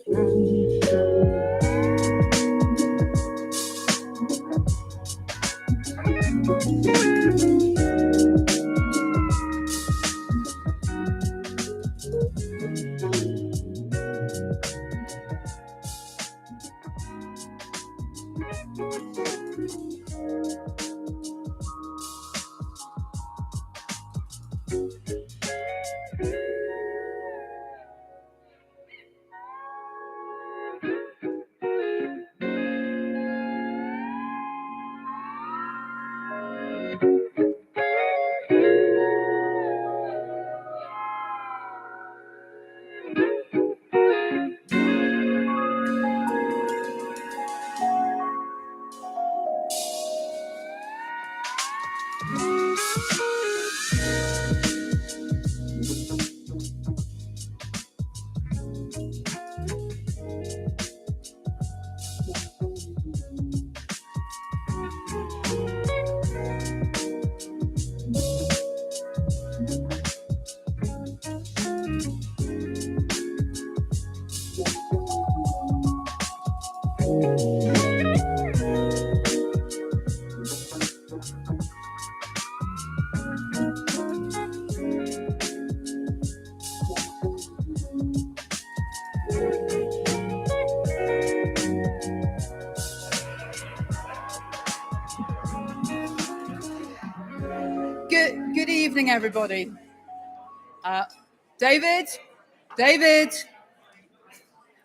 Good evening, everybody. David,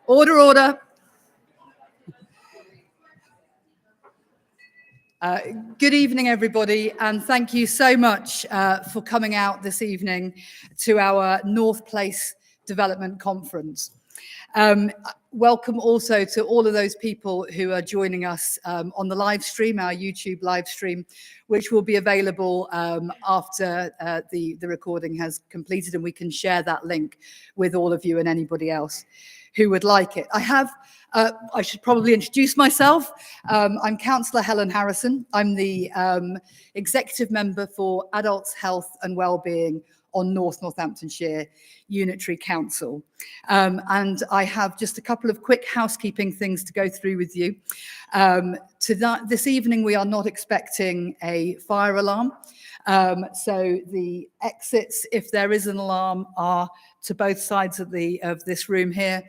order. Good evening, everybody, and thank you so much for coming out this evening to our North Place Development Conference. Welcome also to all of those people who are joining us on the live stream, our YouTube live stream, which will be available after the recording has completed, and we can share that link with all of you and anybody else who would like it. I should probably introduce myself. I'm Councillor Helen Harrison. I'm the Executive Member for Adults, Health and Wellbeing on Northamptonshire Unitary Council. And I have just a couple of quick housekeeping things to go through with you. This evening, we are not expecting a fire alarm. So the exits, if there is an alarm, are to both sides of this room here.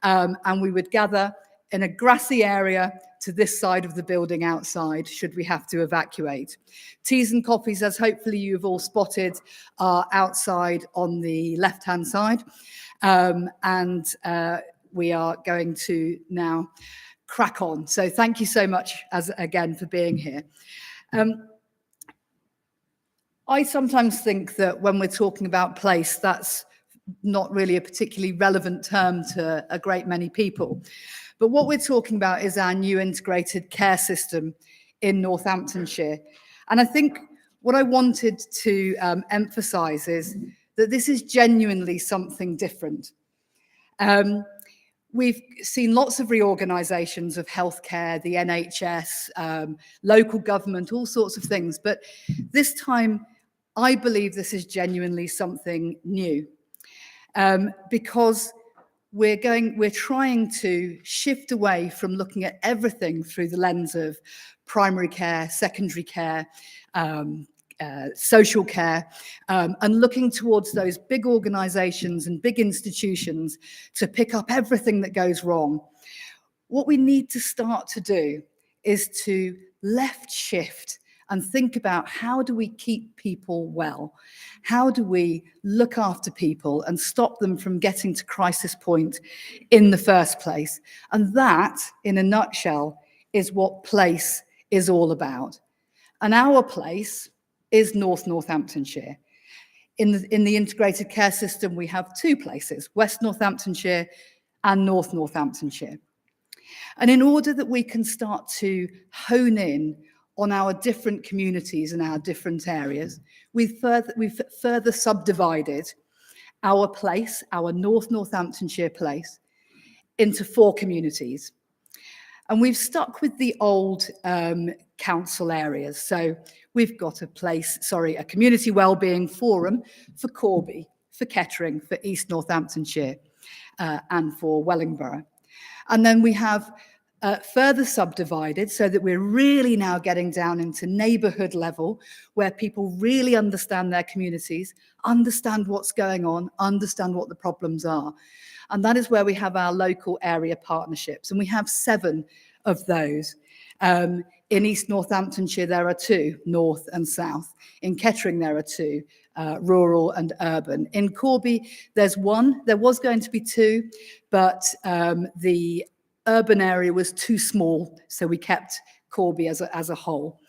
And we would gather in a grassy area to this side of the building outside, should we have to evacuate. Teas and coffees, as hopefully you've all spotted, are outside on the left-hand side. And we are going to now crack on. So thank you so much, again, for being here. I sometimes think that when we're talking about place, that's not really a particularly relevant term to a great many people. But what we're talking about is our new integrated care system in Northamptonshire. And I think what I wanted to emphasise is that this is genuinely something different. We've seen lots of reorganisations of healthcare, the NHS, local government, all sorts of things. But this time, I believe this is genuinely something new. Because we're trying to shift away from looking at everything through the lens of primary care, secondary care, social care, and looking towards those big organisations and big institutions to pick up everything that goes wrong. What we need to start to do is to left shift and think about, how do we keep people well? How do we look after people and stop them from getting to crisis point in the first place? And that, in a nutshell, is what place is all about. And our place is Northamptonshire. In the integrated care system, we have two places, West Northamptonshire and North Northamptonshire. And in order that we can start to hone in on our different communities and our different areas, we've further subdivided our place, our North Northamptonshire place, into 4 communities. And we've stuck with the old council areas. So we've got a community wellbeing forum for Corby, for Kettering, for East Northamptonshire, and for Wellingborough. And then we have further subdivided so that we're really now getting down into neighbourhood level, where people really understand their communities, understand what's going on, understand what the problems are. And that is where we have our local area partnerships. And we have 7 of those. In East Northamptonshire, there are 2, north and south. In Kettering, there are 2, rural and urban. In Corby, there's 1. There was going to be 2, but the urban area was too small, so we kept Corby as a whole.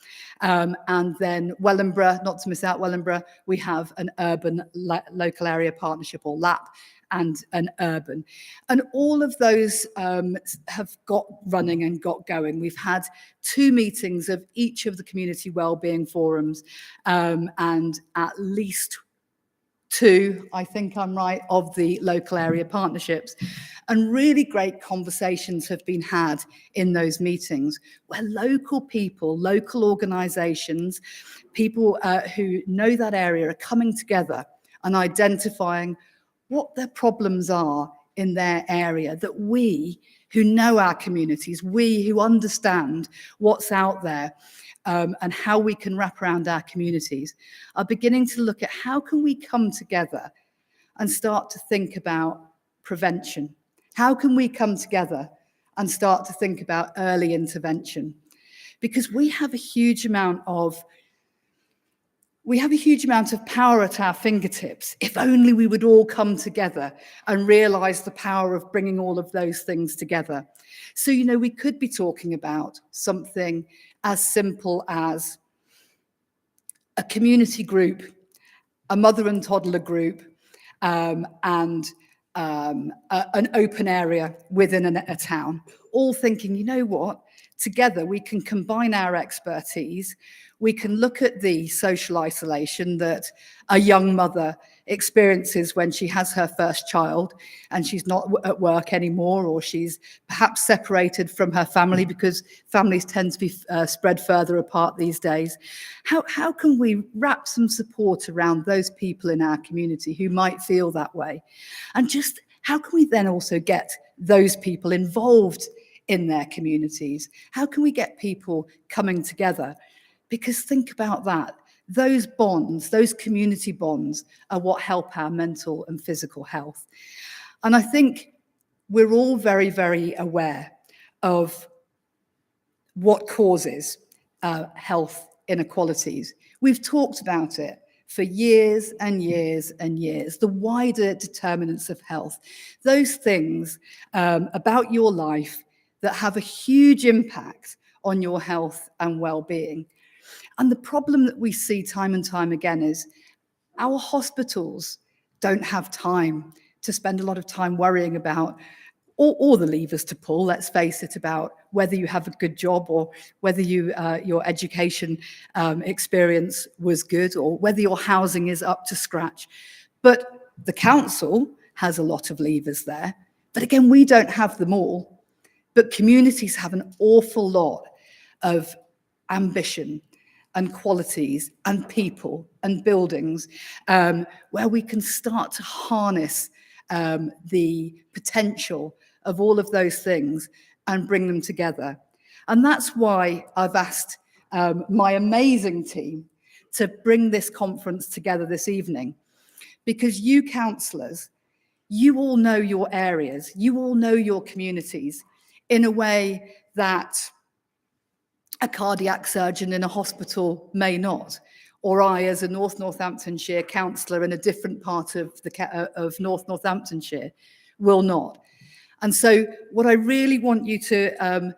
And then Wellingborough, not to miss out Wellingborough, we have an urban local area partnership, or LAP, and an urban. And all of those have got running and got going. We've had 2 meetings of each of the community wellbeing forums, and at least 2, I think I'm right, of the local area partnerships. And really great conversations have been had in those meetings, where local people, local organisations, people who know that area are coming together and identifying what their problems are in their area, that we who know our communities, we who understand what's out there, and how we can wrap around our communities, are beginning to look at how can we come together and start to think about prevention. How can we come together and start to think about early intervention? Because we have a huge amount of power at our fingertips, if only we would all come together and realise the power of bringing all of those things together. So, we could be talking about something as simple as a community group, a mother and toddler group, and an open area within a town, all thinking, you know what, together we can combine our expertise. We can look at the social isolation that a young mother experiences when she has her first child and she's not at work anymore, or she's perhaps separated from her family, because families tend to be spread further apart these days. How can we wrap some support around those people in our community who might feel that way? And just how can we then also get those people involved in their communities? How can we get people coming together? Because think about that. Those bonds, those community bonds, are what help our mental and physical health. And I think we're all very, very aware of what causes health inequalities. We've talked about it for years and years and years, the wider determinants of health, those things about your life that have a huge impact on your health and well-being. And the problem that we see time and time again is our hospitals don't have time to spend a lot of time worrying about all the levers to pull, let's face it, about whether you have a good job, or whether your education experience was good, or whether your housing is up to scratch. But the council has a lot of levers there. But again, we don't have them all. But communities have an awful lot of ambition and qualities and people and buildings, where we can start to harness the potential of all of those things and bring them together. And that's why I've asked my amazing team to bring this conference together this evening, because you councillors, you all know your areas, you all know your communities in a way that a cardiac surgeon in a hospital may not, or I, as a North Northamptonshire councillor in a different part of North Northamptonshire, will not. And so what I really want you to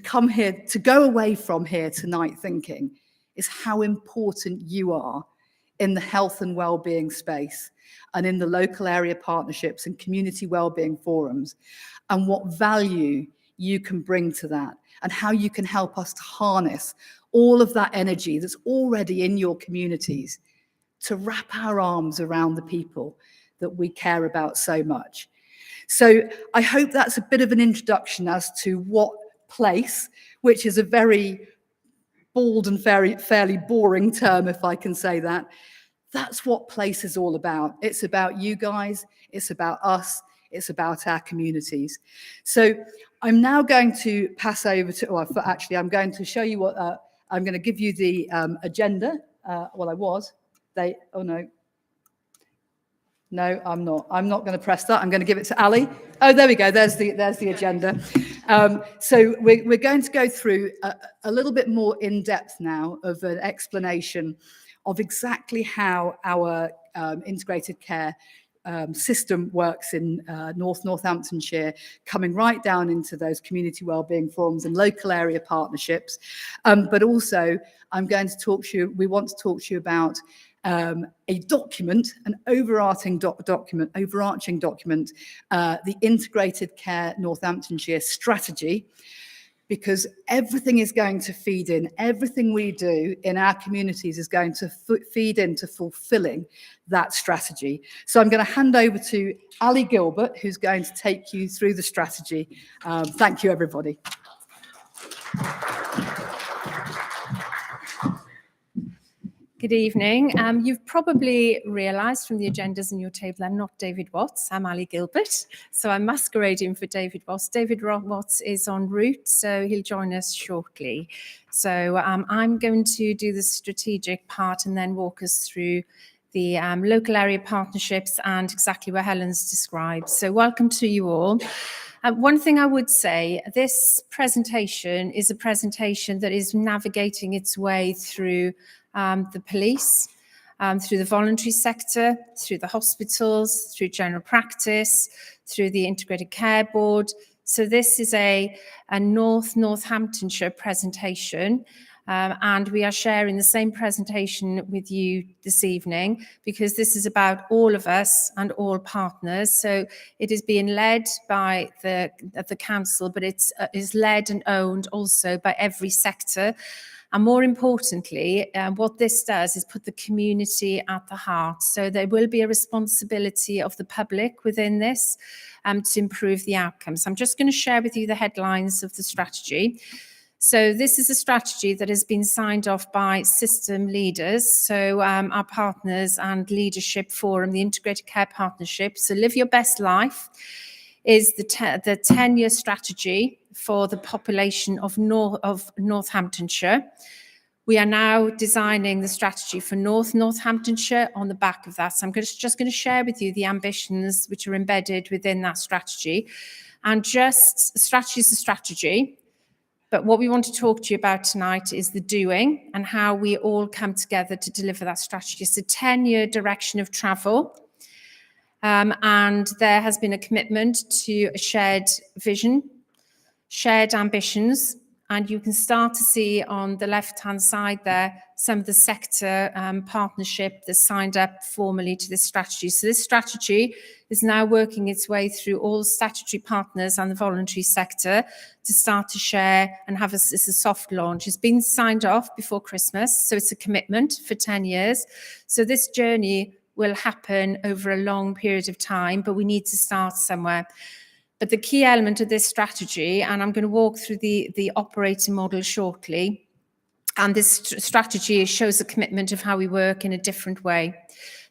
come here, to go away from here tonight thinking, is how important you are in the health and well-being space, and in the local area partnerships and community well-being forums, and what value you can bring to that, and how you can help us to harness all of that energy that's already in your communities to wrap our arms around the people that we care about so much. So I hope that's a bit of an introduction as to what place, which is a very bald and fairly boring term, if I can say that. That's what place is all about. It's about you guys, it's about us, it's about our communities. So I'm now going to pass over to, actually I'm going to show you what, I'm going to give you the agenda. No, I'm not. I'm not going to press that. I'm going to give it to Ali. Oh, there we go. There's the agenda. So we're going to go through a little bit more in depth now of an explanation of exactly how our integrated care system works in Northamptonshire, coming right down into those community wellbeing forums and local area partnerships. But also, I'm going to talk to you. We want to talk to you about a document, an overarching document, the Integrated Care Northamptonshire Strategy, because everything is going to feed in, everything we do in our communities is going to feed into fulfilling that strategy. So I'm going to hand over to Ali Gilbert, who's going to take you through the strategy. Thank you, everybody. Good evening. You've probably realised from the agendas in your table I'm not David Watts, I'm Ali Gilbert. So I'm masquerading for David Watts. David Watts is en route, so he'll join us shortly. So I'm going to do the strategic part and then walk us through the local area partnerships and exactly what Helen's described. So welcome to you all. One thing I would say, this presentation is a presentation that is navigating its way through the police, through the voluntary sector, through the hospitals, through general practice, through the Integrated Care Board. So this is a Northamptonshire presentation, and we are sharing the same presentation with you this evening because this is about all of us and all partners. So it is being led by the council, but it is led and owned also by every sector. And more importantly, what this does is put the community at the heart. So there will be a responsibility of the public within this to improve the outcomes. I'm just going to share with you the headlines of the strategy. So this is a strategy that has been signed off by system leaders. So our partners and leadership forum, the Integrated Care Partnership. So Live Your Best Life is the 10-year strategy for the population of Northamptonshire. We are now designing the strategy for Northamptonshire on the back of that. So I'm just going to share with you the ambitions which are embedded within that strategy. And just strategy is a strategy, but what we want to talk to you about tonight is the doing and how we all come together to deliver that strategy. It's a 10-year direction of travel. And there has been a commitment to a shared vision, shared ambitions, and you can start to see on the left-hand side there some of the sector partnership that signed up formally to this strategy. So this strategy is now working its way through all statutory partners and the voluntary sector to start to share and have a soft launch. It's been signed off before Christmas, so it's a commitment for 10 years. So this journey will happen over a long period of time, but we need to start somewhere. But the key element of this strategy, and I'm going to walk through the operating model shortly, and this strategy shows a commitment of how we work in a different way.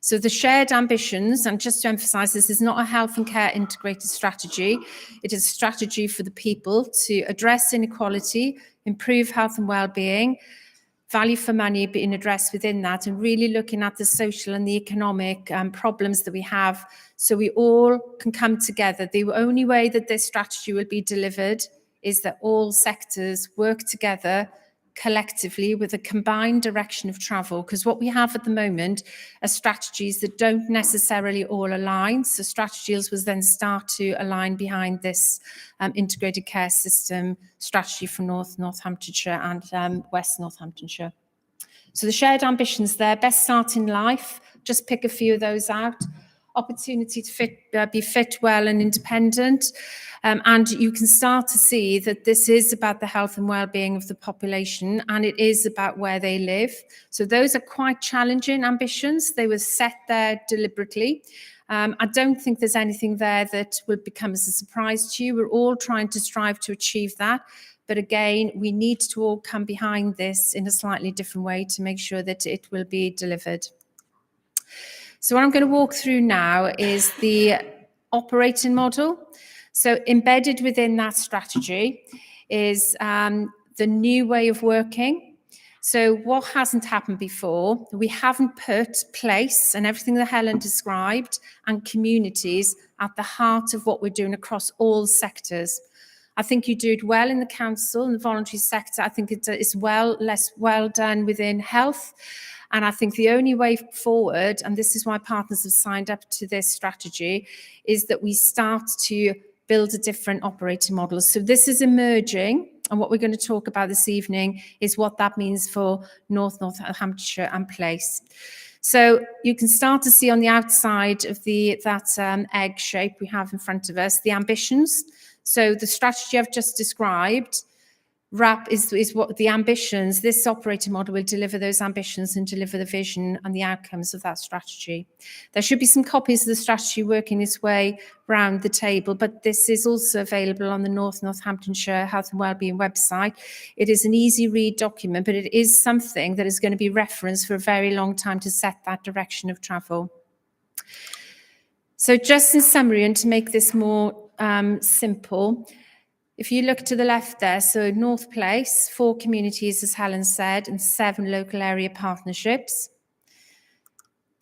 So the shared ambitions, and just to emphasize, this is not a health and care integrated strategy. It is a strategy for the people to address inequality, improve health and well-being, value for money being addressed within that, and really looking at the social and the economic problems that we have so we all can come together. The only way that this strategy will be delivered is that all sectors work together collectively with a combined direction of travel, because what we have at the moment are strategies that don't necessarily all align. So strategies will then start to align behind this integrated care system strategy for Northamptonshire and West Northamptonshire. So the shared ambitions there, best start in life, just pick a few of those out. Opportunity to be fit, well and independent. And you can start to see that this is about the health and well-being of the population, and it is about where they live. So those are quite challenging ambitions. They were set there deliberately. I don't think there's anything there that will become as a surprise to you. We're all trying to strive to achieve that. But again, we need to all come behind this in a slightly different way to make sure that it will be delivered. So what I'm going to walk through now is the operating model. So embedded within that strategy is the new way of working. So what hasn't happened before, we haven't put place and everything that Helen described and communities at the heart of what we're doing across all sectors. I think you do it well in the council and the voluntary sector. I think it's less well done within health. And I think the only way forward, and this is why partners have signed up to this strategy, is that we start to build a different operating model. So this is emerging, and what we're going to talk about this evening is what that means for North Hampshire and Place. So you can start to see on the outside of that egg shape we have in front of us, the ambitions. So the strategy I've just described is what the ambitions, this operating model will deliver those ambitions and deliver the vision and the outcomes of that strategy. There should be some copies of the strategy working its way around the table, but this is also available on the Northamptonshire Health and Wellbeing website. It is an easy read document, but it is something that is going to be referenced for a very long time to set that direction of travel. So just in summary, and to make this more simple, if you look to the left there, so North Place, 4 communities, as Helen said, and 7 local area partnerships.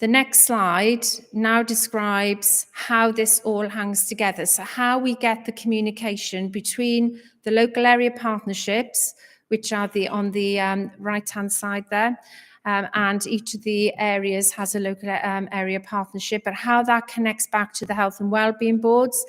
The next slide now describes how this all hangs together. So how we get the communication between the local area partnerships, which are on the right-hand side there, and each of the areas has a local area partnership, but how that connects back to the health and wellbeing boards,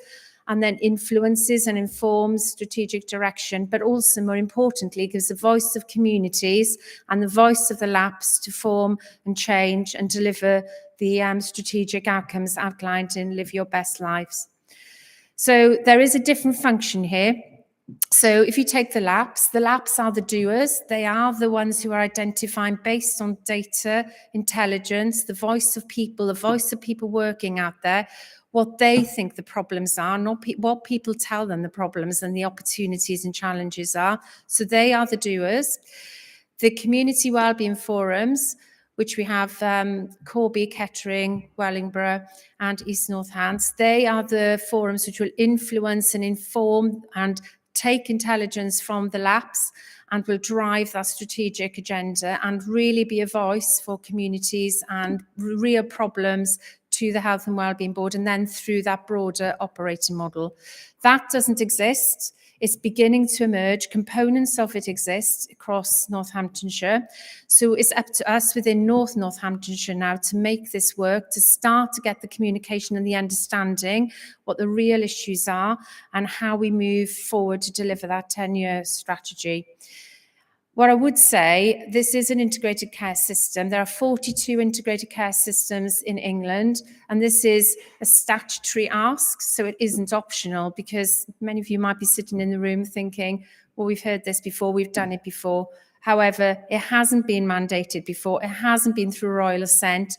and then influences and informs strategic direction, but also, more importantly, gives the voice of communities and the voice of the LAPs to form and change and deliver the strategic outcomes outlined in Live Your Best Lives. So there is a different function here. So if you take the LAPs are the doers. They are the ones who are identifying based on data, intelligence, the voice of people working out there, what they think the problems are, not what people tell them the problems and the opportunities and challenges are. So they are the doers. The community wellbeing forums, which we have Corby, Kettering, Wellingborough and East Northants, they are the forums which will influence and inform and take intelligence from the LAPs and will drive that strategic agenda and really be a voice for communities and real problems to the Health and Wellbeing Board, and then through that broader operating model. That doesn't exist. It's beginning to emerge. Components of it exist across Northamptonshire. So it's up to us within Northamptonshire now to make this work, to start to get the communication and the understanding what the real issues are and how we move forward to deliver that 10-year strategy. What I would say, this is an integrated care system. There are 42 integrated care systems in England, and this is a statutory ask, so it isn't optional, because many of you might be sitting in the room thinking, well, we've heard this before, we've done it before. However, it hasn't been mandated before. It hasn't been through royal assent,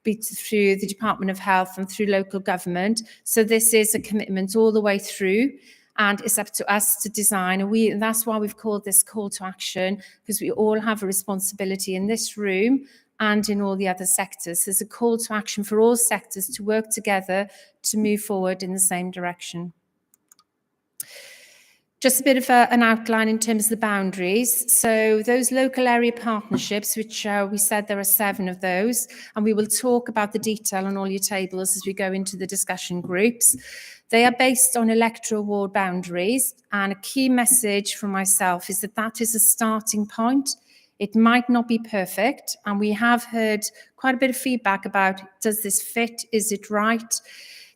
through the Department of Health and through local government. So this is a commitment all the way through. And it's up to us to design. And that's why we've called this call to action, because we all have a responsibility in this room and in all the other sectors. There's a call to action for all sectors to work together to move forward in the same direction. Just a bit of an outline in terms of the boundaries. So those local area partnerships, which we said there are 7 of those, and we will talk about the detail on all your tables as we go into the discussion groups. They are based on electoral ward boundaries, and a key message from myself is that that is a starting point. It might not be perfect, and we have heard quite a bit of feedback about, does this fit? Is it right?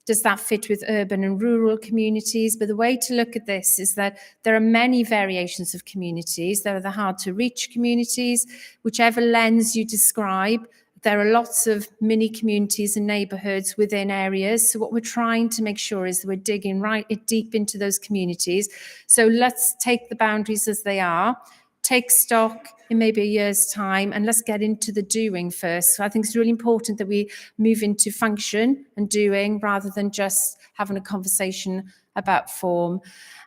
Does that fit with urban and rural communities? But the way to look at this is that there are many variations of communities. There are the hard to reach communities, whichever lens you describe. There are lots of mini communities and neighbourhoods within areas. So what we're trying to make sure is that we're digging right deep into those communities. So let's take the boundaries as they are, take stock in maybe a year's time, and let's get into the doing first. So I think it's really important that we move into function and doing rather than just having a conversation about form.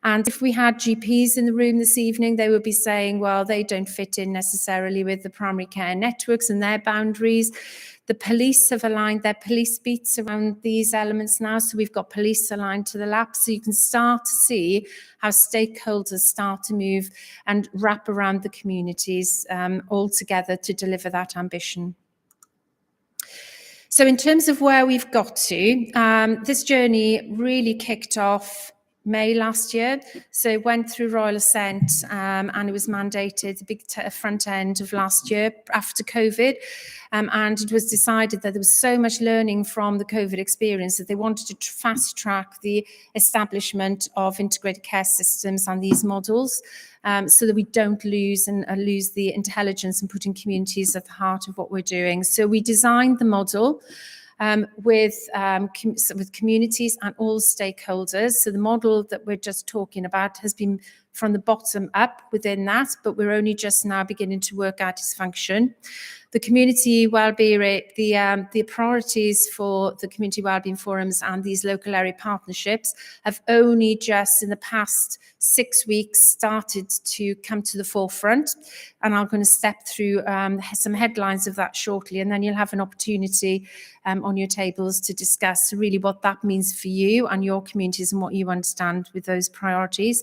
And if we had GPs in the room this evening, they would be saying, well, they don't fit in necessarily with the primary care networks and their boundaries. The police have aligned their police beats around these elements now. So we've got police aligned to the LAP. So you can start to see how stakeholders start to move and wrap around the communities all together to deliver that ambition. So in terms of where we've got to, this journey really kicked off May last year. So it went through Royal Assent and it was mandated the big front end of last year after COVID. And it was decided that there was so much learning from the COVID experience that they wanted to fast track the establishment of integrated care systems and these models so that we don't lose the intelligence and putting communities at the heart of what we're doing. So we designed the model with communities and all stakeholders. So the model that we're just talking about has been from the bottom up within that, but we're only just now beginning to work out its function. The community wellbeing, the priorities for the community wellbeing forums and these local area partnerships have only just in the past 6 weeks started to come to the forefront. And I'm going to step through some headlines of that shortly, and then you'll have an opportunity on your tables to discuss really what that means for you and your communities and what you understand with those priorities.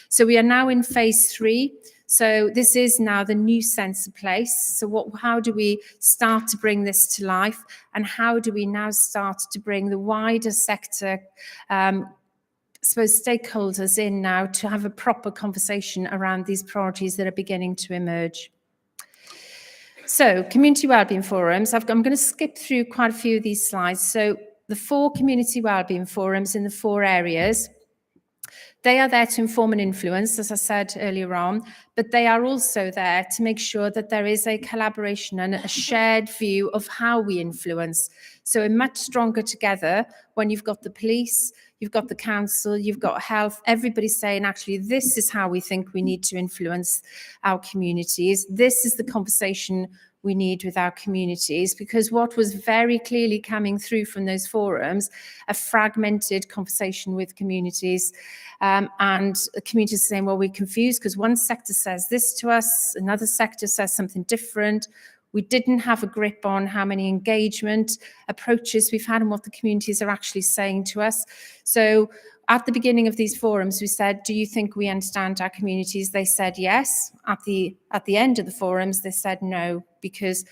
So we are now in phase 3. So this is now the new sense of place. So how do we start to bring this to life? And how do we now start to bring the wider sector, stakeholders in now to have a proper conversation around these priorities that are beginning to emerge? So community wellbeing forums, I'm going to skip through quite a few of these slides. So the 4 community wellbeing forums in the 4 areas, they are there to inform and influence, as I said earlier on, but they are also there to make sure that there is a collaboration and a shared view of how we influence. So we're much stronger together when you've got the police, you've got the council, you've got health, everybody's saying, actually, this is how we think we need to influence our communities. This is the conversation we need with our communities, because what was very clearly coming through from those forums, a fragmented conversation with communities, and communities saying, well, we're confused because one sector says this to us, another sector says something different. We didn't have a grip on how many engagement approaches we've had and what the communities are actually saying to us. So at the beginning of these forums, we said, do you think we understand our communities? They said yes. At the end of the forums, they said no, because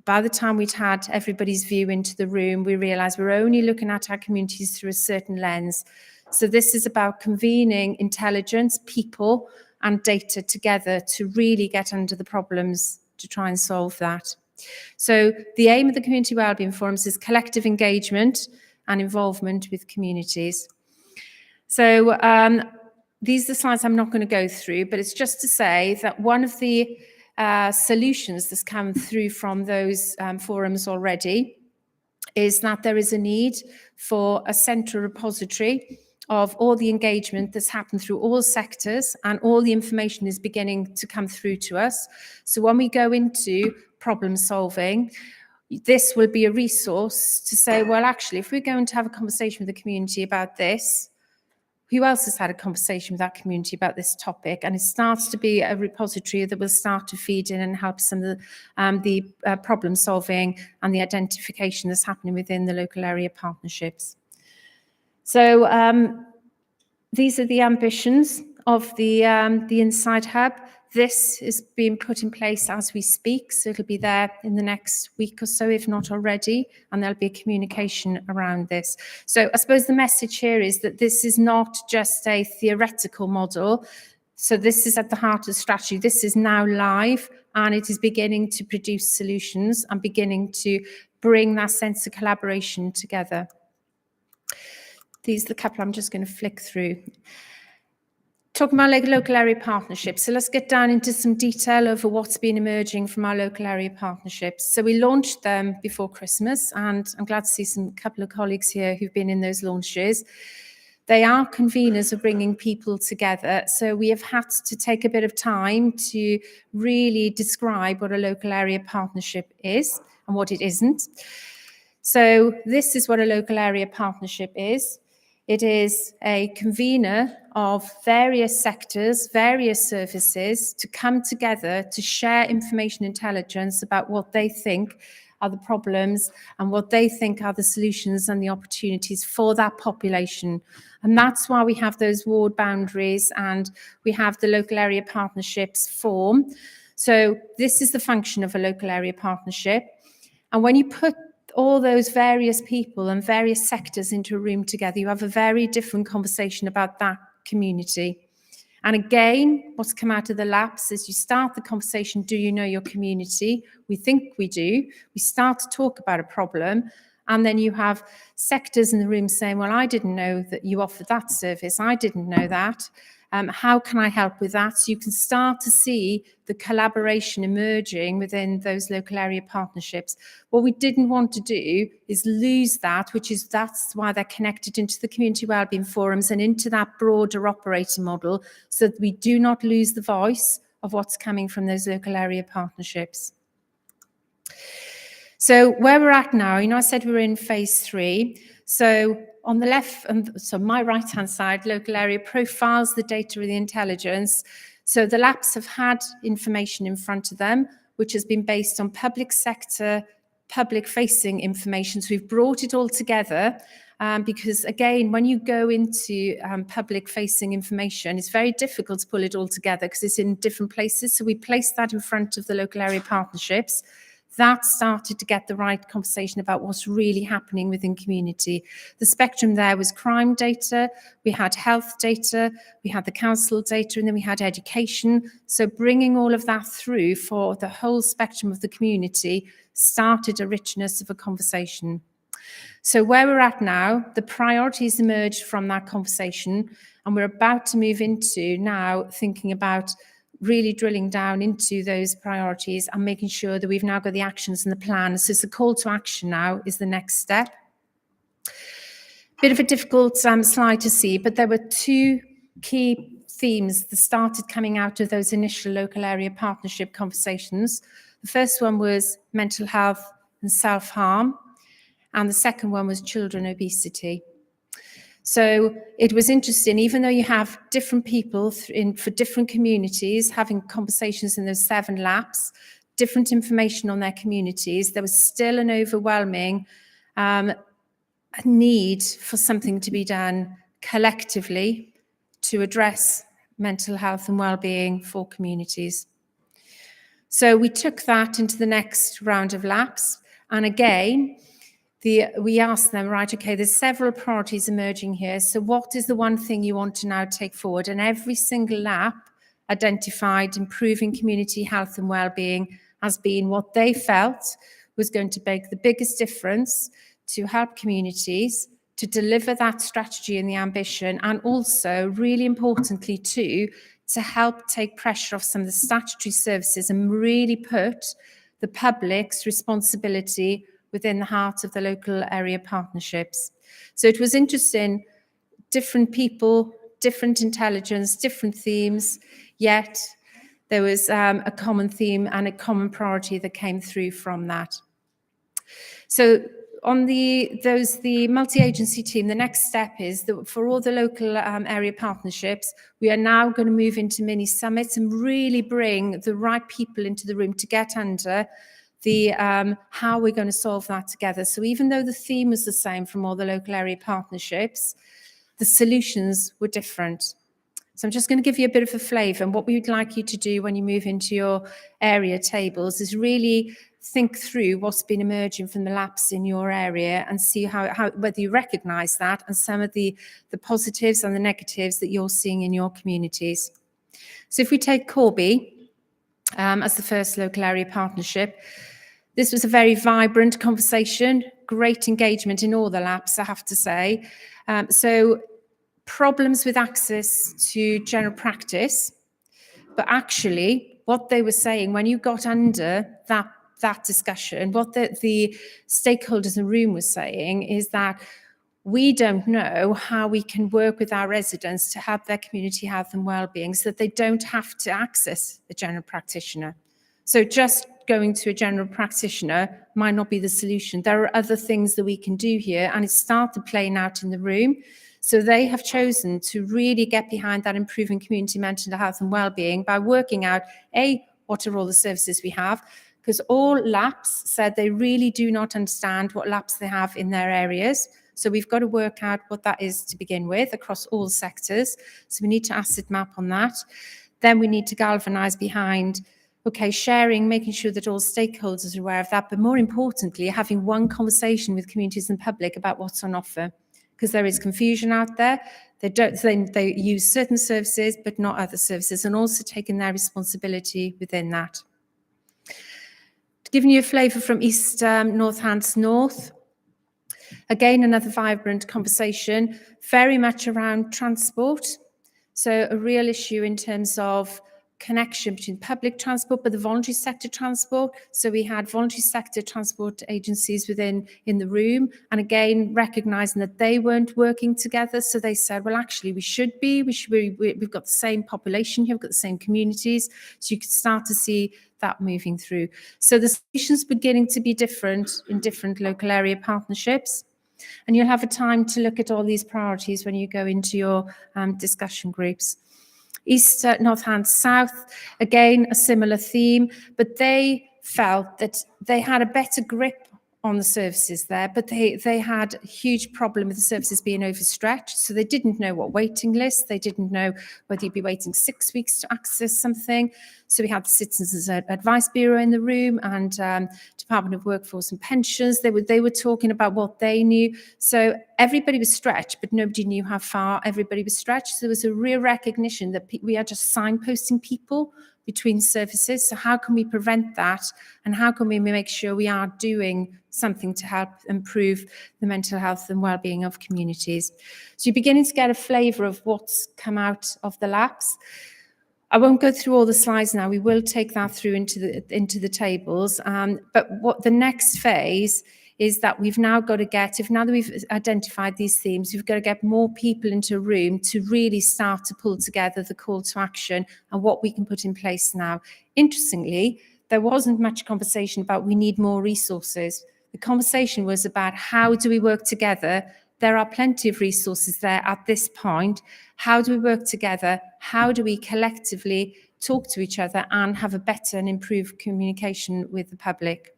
by the time we'd had everybody's view into the room, we realized we're only looking at our communities through a certain lens. So this is about convening intelligence, people, and data together to really get under the problems to try and solve that. So the aim of the Community Wellbeing Forums is collective engagement and involvement with communities. So these are the slides I'm not going to go through, but it's just to say that one of the solutions that's come through from those forums already is that there is a need for a central repository of all the engagement that's happened through all sectors, and all the information is beginning to come through to us. So when we go into problem solving, this will be a resource to say, well, actually, if we're going to have a conversation with the community about this, who else has had a conversation with that community about this topic? And it starts to be a repository that will start to feed in and help some of the problem solving and the identification that's happening within the local area partnerships. So these are the ambitions of the Insight Hub. This is being put in place as we speak, so it'll be there in the next week or so, if not already, and there'll be a communication around this. So I suppose the message here is that this is not just a theoretical model. So this is at the heart of the strategy. This is now live, and it is beginning to produce solutions and beginning to bring that sense of collaboration together. These are the couple I'm just going to flick through. Talking about local area partnerships, so let's get down into some detail over what's been emerging from our local area partnerships. So we launched them before Christmas, and I'm glad to see a couple of colleagues here who've been in those launches. They are conveners of bringing people together, so we have had to take a bit of time to really describe what a local area partnership is and what it isn't. So this is what a local area partnership is. It is a convener of various sectors, various services to come together to share information intelligence about what they think are the problems and what they think are the solutions and the opportunities for that population. And that's why we have those ward boundaries and we have the local area partnerships form. So this is the function of a local area partnership. And when you put all those various people and various sectors into a room together, you have a very different conversation about that community. And again, what's come out of the labs is you start the conversation, do you know your community? We think we do. We start to talk about a problem. And then you have sectors in the room saying, well, I didn't know that you offered that service. I didn't know that. How can I help with that? So you can start to see the collaboration emerging within those local area partnerships. What we didn't want to do is lose that, that's why they're connected into the community wellbeing forums and into that broader operating model, so that we do not lose the voice of what's coming from those local area partnerships. So where we're at now, I said we're in phase 3. So on the left, so my right-hand side, local area profiles the data of the intelligence. So the labs have had information in front of them, which has been based on public sector, public-facing information. So we've brought it all together because, again, when you go into public-facing information, it's very difficult to pull it all together because it's in different places. So we placed that in front of the local area partnerships. That started to get the right conversation about what's really happening within community. The spectrum there was crime data, we had health data, we had the council data, and then we had education. So bringing all of that through for the whole spectrum of the community started a richness of a conversation. So where we're at now, the priorities emerged from that conversation, and we're about to move into now thinking about really drilling down into those priorities and making sure that we've now got the actions and the plan. So the call to action now is the next step. Bit of a difficult slide to see, but there were 2 key themes that started coming out of those initial local area partnership conversations. The first one was mental health and self-harm, and the second one was children obesity. So it was interesting, even though you have different people for different communities having conversations in those 7 labs, different information on their communities, there was still an overwhelming need for something to be done collectively to address mental health and well-being for communities. So we took that into the next round of labs, and again, we asked them, right, okay, there's several priorities emerging here. So what is the one thing you want to now take forward? And every single lab identified improving community health and well-being as being what they felt was going to make the biggest difference to help communities to deliver that strategy and the ambition, and also, really importantly too, to help take pressure off some of the statutory services and really put the public's responsibility within the heart of the local area partnerships. So it was interesting, different people, different intelligence, different themes, yet there was a common theme and a common priority that came through from that. So on the multi-agency team, the next step is that for all the local area partnerships, we are now going to move into mini summits and really bring the right people into the room to get under the how we're going to solve that together. So even though the theme was the same from all the local area partnerships, the solutions were different. So I'm just going to give you a bit of a flavour, and what we would like you to do when you move into your area tables is really think through what's been emerging from the labs in your area and see how whether you recognise that and some of the positives and the negatives that you're seeing in your communities. So if we take Corby as the first local area partnership, this was a very vibrant conversation, great engagement in all the labs, I have to say. So problems with access to general practice, but actually what they were saying when you got under that discussion, what the stakeholders in the room were saying is that we don't know how we can work with our residents to help their community health and well-being so that they don't have to access a general practitioner. So just going to a general practitioner might not be the solution. There are other things that we can do here, and it started playing out in the room. So they have chosen to really get behind that improving community mental health and wellbeing by working out, what are all the services we have? Because all LAPs said they really do not understand what LAPs they have in their areas. So we've got to work out what that is to begin with across all sectors. So we need to asset map on that. Then we need to galvanise behind, sharing, making sure that all stakeholders are aware of that, but more importantly, having one conversation with communities and public about what's on offer, because there is confusion out there. They use certain services, but not other services, and also taking their responsibility within that. Giving you a flavour from East Northants North. Again, another vibrant conversation, very much around transport. So a real issue in terms of connection between public transport, but the voluntary sector transport. So we had voluntary sector transport agencies in the room, and again, recognising that they weren't working together. So they said, well, actually, we've got the same population here, we've got the same communities. So you could start to see that moving through. So the solutions beginning to be different in different local area partnerships. And you'll have a time to look at all these priorities when you go into your discussion groups. East Northants South, again, a similar theme, but they felt that they had a better grip on the services there, but they had a huge problem with the services being overstretched. So they didn't know what waiting lists, they didn't know whether you'd be waiting 6 weeks to access something. So we had the Citizens Advice Bureau in the room and Department of Workforce and Pensions. They were talking about what they knew. So everybody was stretched, but nobody knew how far everybody was stretched. So there was a real recognition that we are just signposting people between services. So how can we prevent that? And how can we make sure we are doing something to help improve the mental health and wellbeing of communities? So you're beginning to get a flavour of what's come out of the LAPs. I won't go through all the slides now. We will take that through into the tables. But what the next phase is that we've now got to get, now that we've identified these themes, we've got to get more people into a room to really start to pull together the call to action and what we can put in place now. Interestingly, there wasn't much conversation about we need more resources. The conversation was about how do we work together. There are plenty of resources there at this point. How do we work together? How do we collectively talk to each other and have a better and improved communication with the public?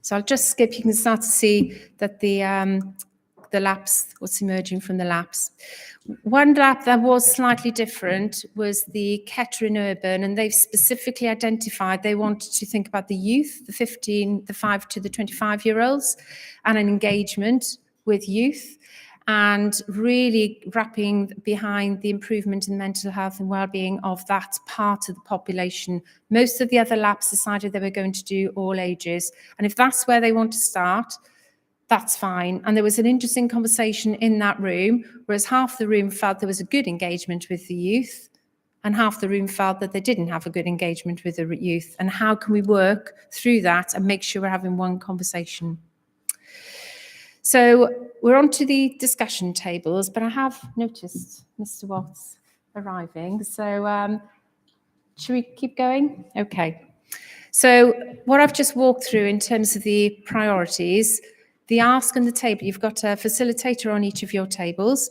So I'll just skip. You can start to see that the LAPs, what's emerging from the LAPs. One LAP that was slightly different was the Kettering Urban, and they've specifically identified they wanted to think about the youth, the 5 to the 25-year-olds, and an engagement with youth, and really wrapping behind the improvement in mental health and wellbeing of that part of the population. Most of the other LAPs decided they were going to do all ages. And if that's where they want to start, that's fine. And there was an interesting conversation in that room, whereas half the room felt there was a good engagement with the youth, and half the room felt that they didn't have a good engagement with the youth. And how can we work through that and make sure we're having one conversation? So we're on to the discussion tables, but I have noticed Mr. Watts arriving. So should we keep going? Okay. So what I've just walked through in terms of the priorities, the ask and the table, you've got a facilitator on each of your tables.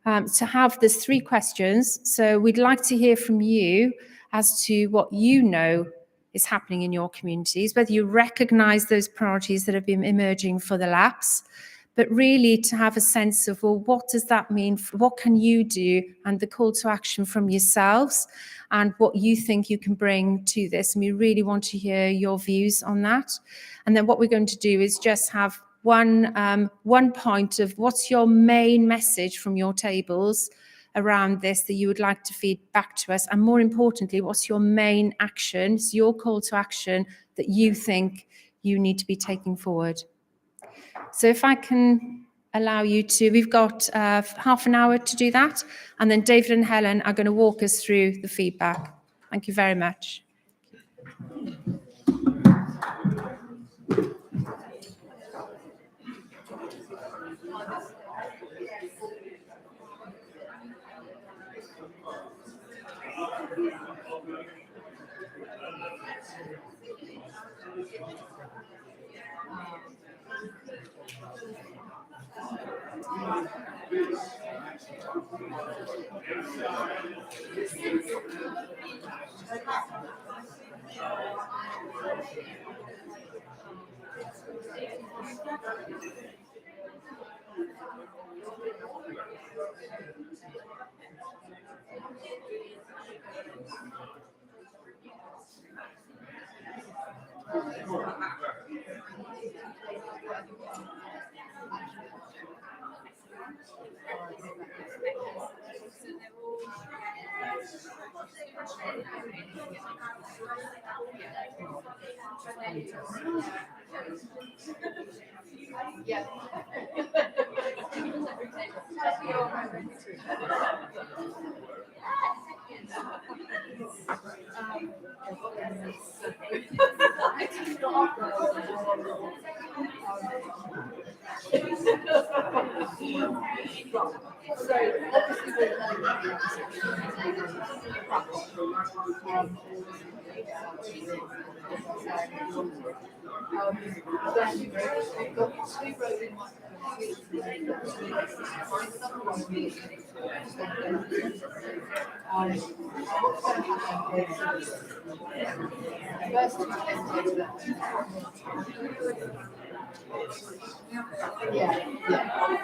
To have, there's 3 questions. So we'd like to hear from you as to what you know is happening in your communities, whether you recognise those priorities that have been emerging for the LAPs, but really to have a sense of, well, what does that mean? What can you do? And the call to action from yourselves and what you think you can bring to this. And we really want to hear your views on that. And then what we're going to do is just have one point of what's your main message from your tables around this that you would like to feed back to us. And more importantly, what's your main action, it's your call to action that you think you need to be taking forward. So if I can allow you to, we've got half an hour to do that. And then David and Helen are going to walk us through the feedback. Thank you very much. Yeah.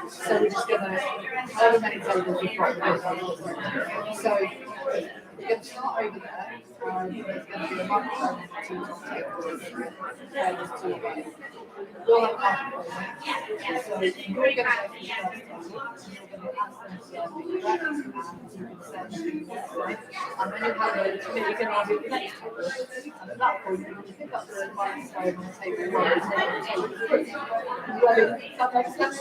So we're just gonna, however many tables we've got. So we're gonna start over there. There's gonna be a microphone and two top tables. There's two away. We'll have microphones. So you're gonna go for the first time. You're gonna ask them to serve you that, and you can send them next way. And then you have a minute, you can argue the next table. And at that point, you can pick up the microphone on table one and table three. That makes sense.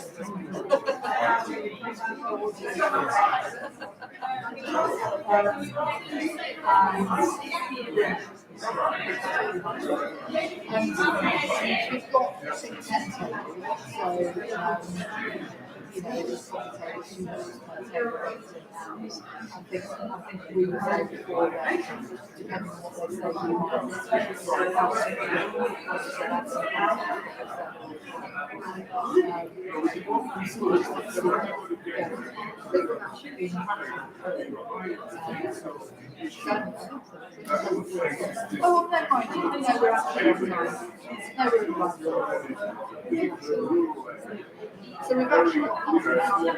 We've got 6 10 tables, so you know, it's I think we would say before that, depending on what they say, you oh, never mind. No, we're actually no, we're so we've actually got half an hour.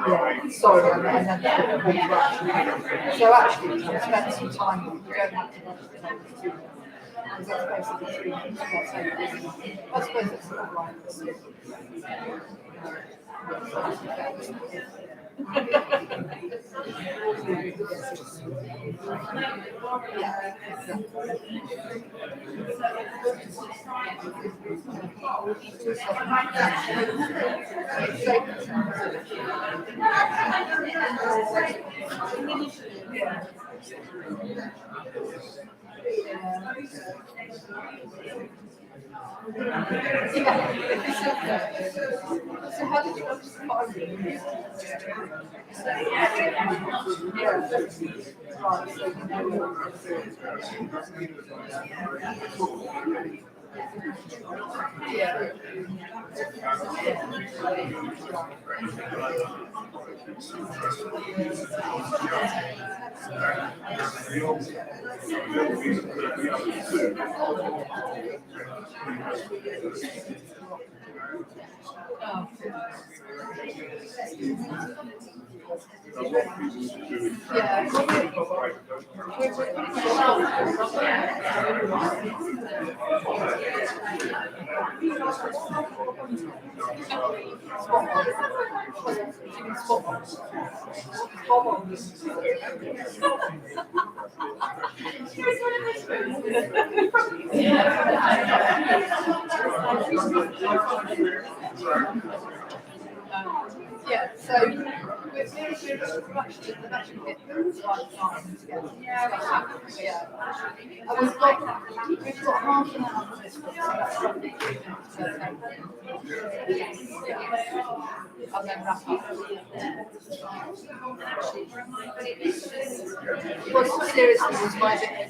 Yeah, sorry, I meant that. So actually, you can spend some time, you don't have to watch the television. Because that's basically 3 minutes of our table. I suppose it's sort of like this. So how did you find it? Yeah, so we're actually hit the right time together. Yeah. And we've got half an hour for this one, so that's roughly 3 minutes per table. And then wrap up. Well, seriously, was my bit.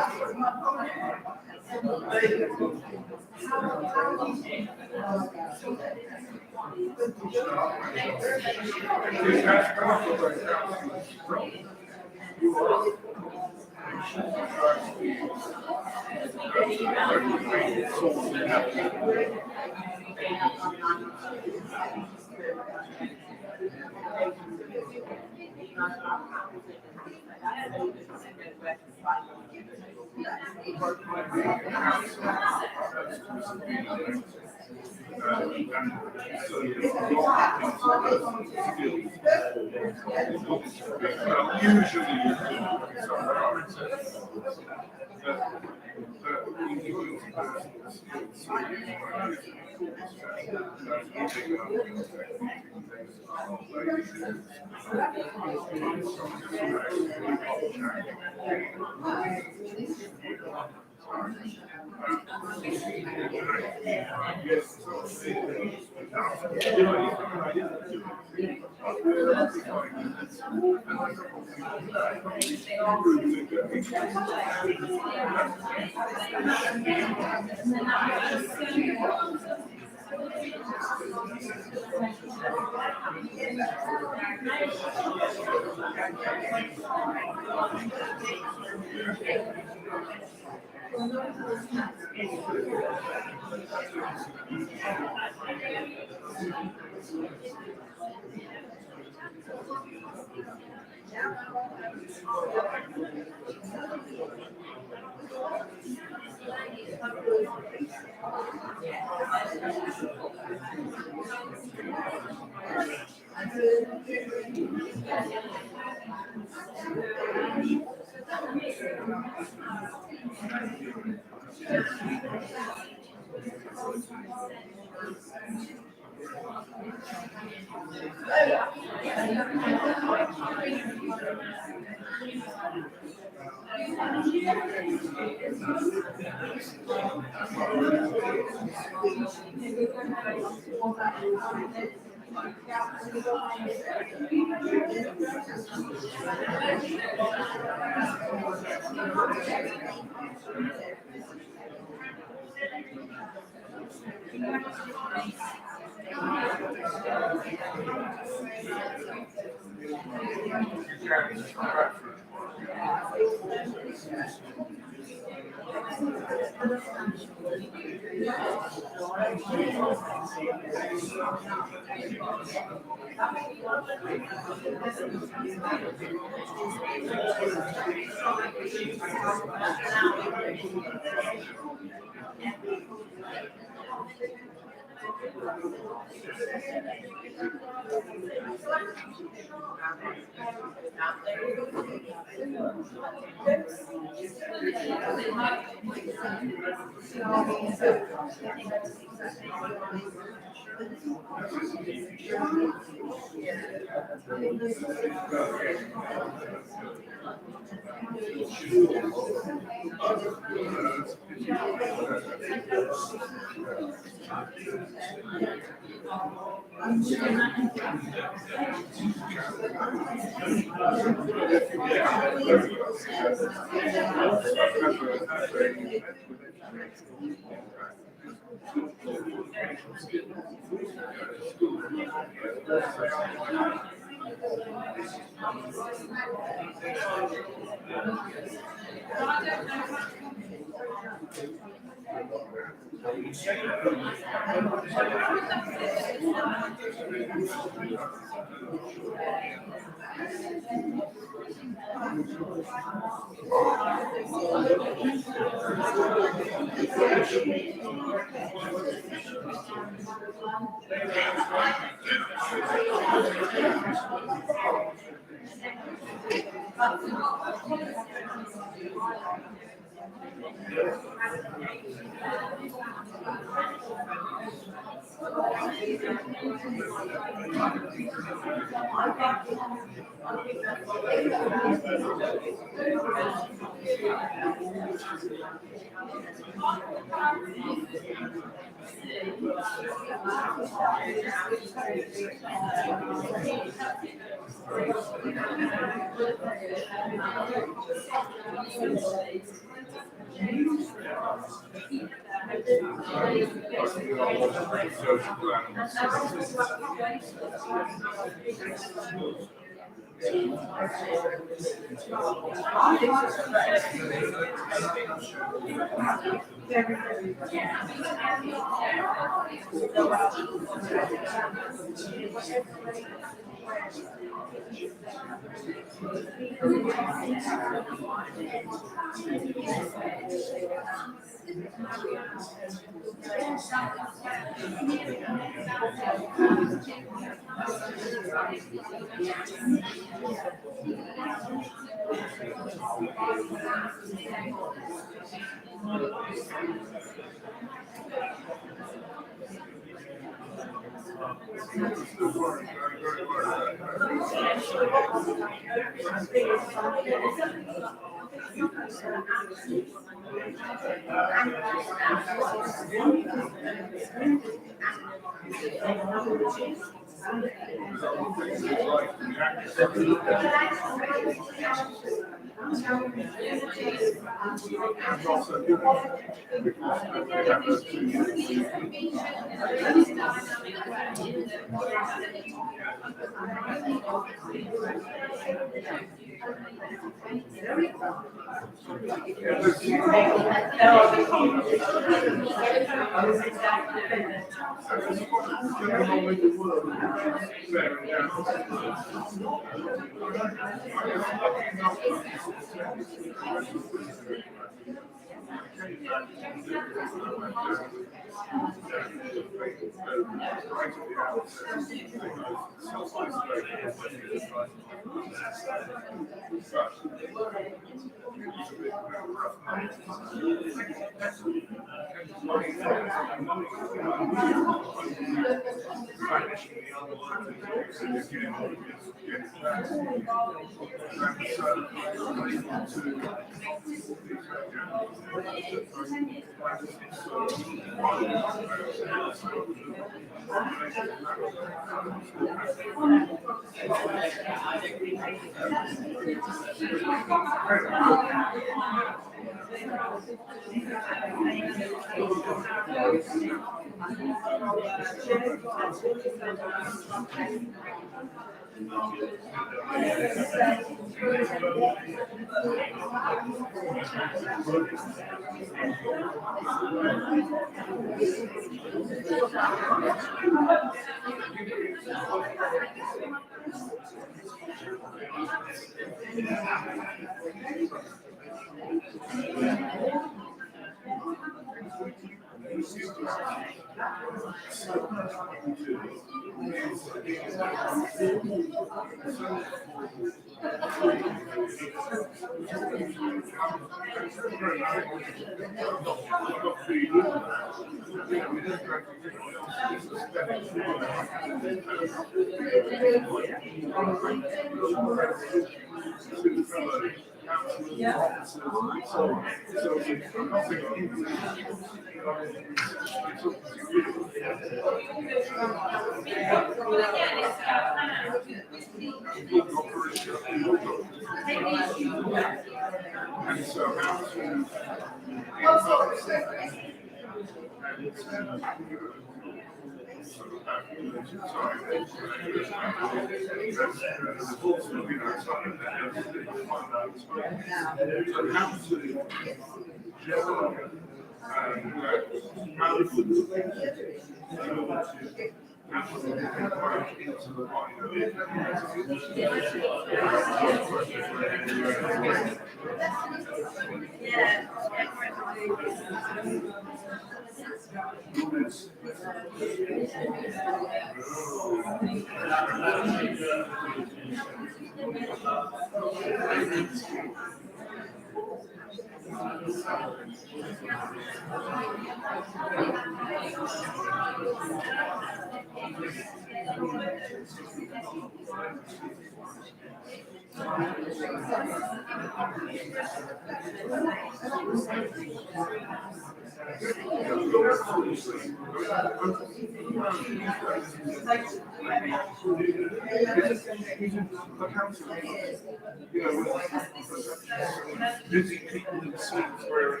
Busy people in seats where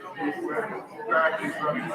back is running.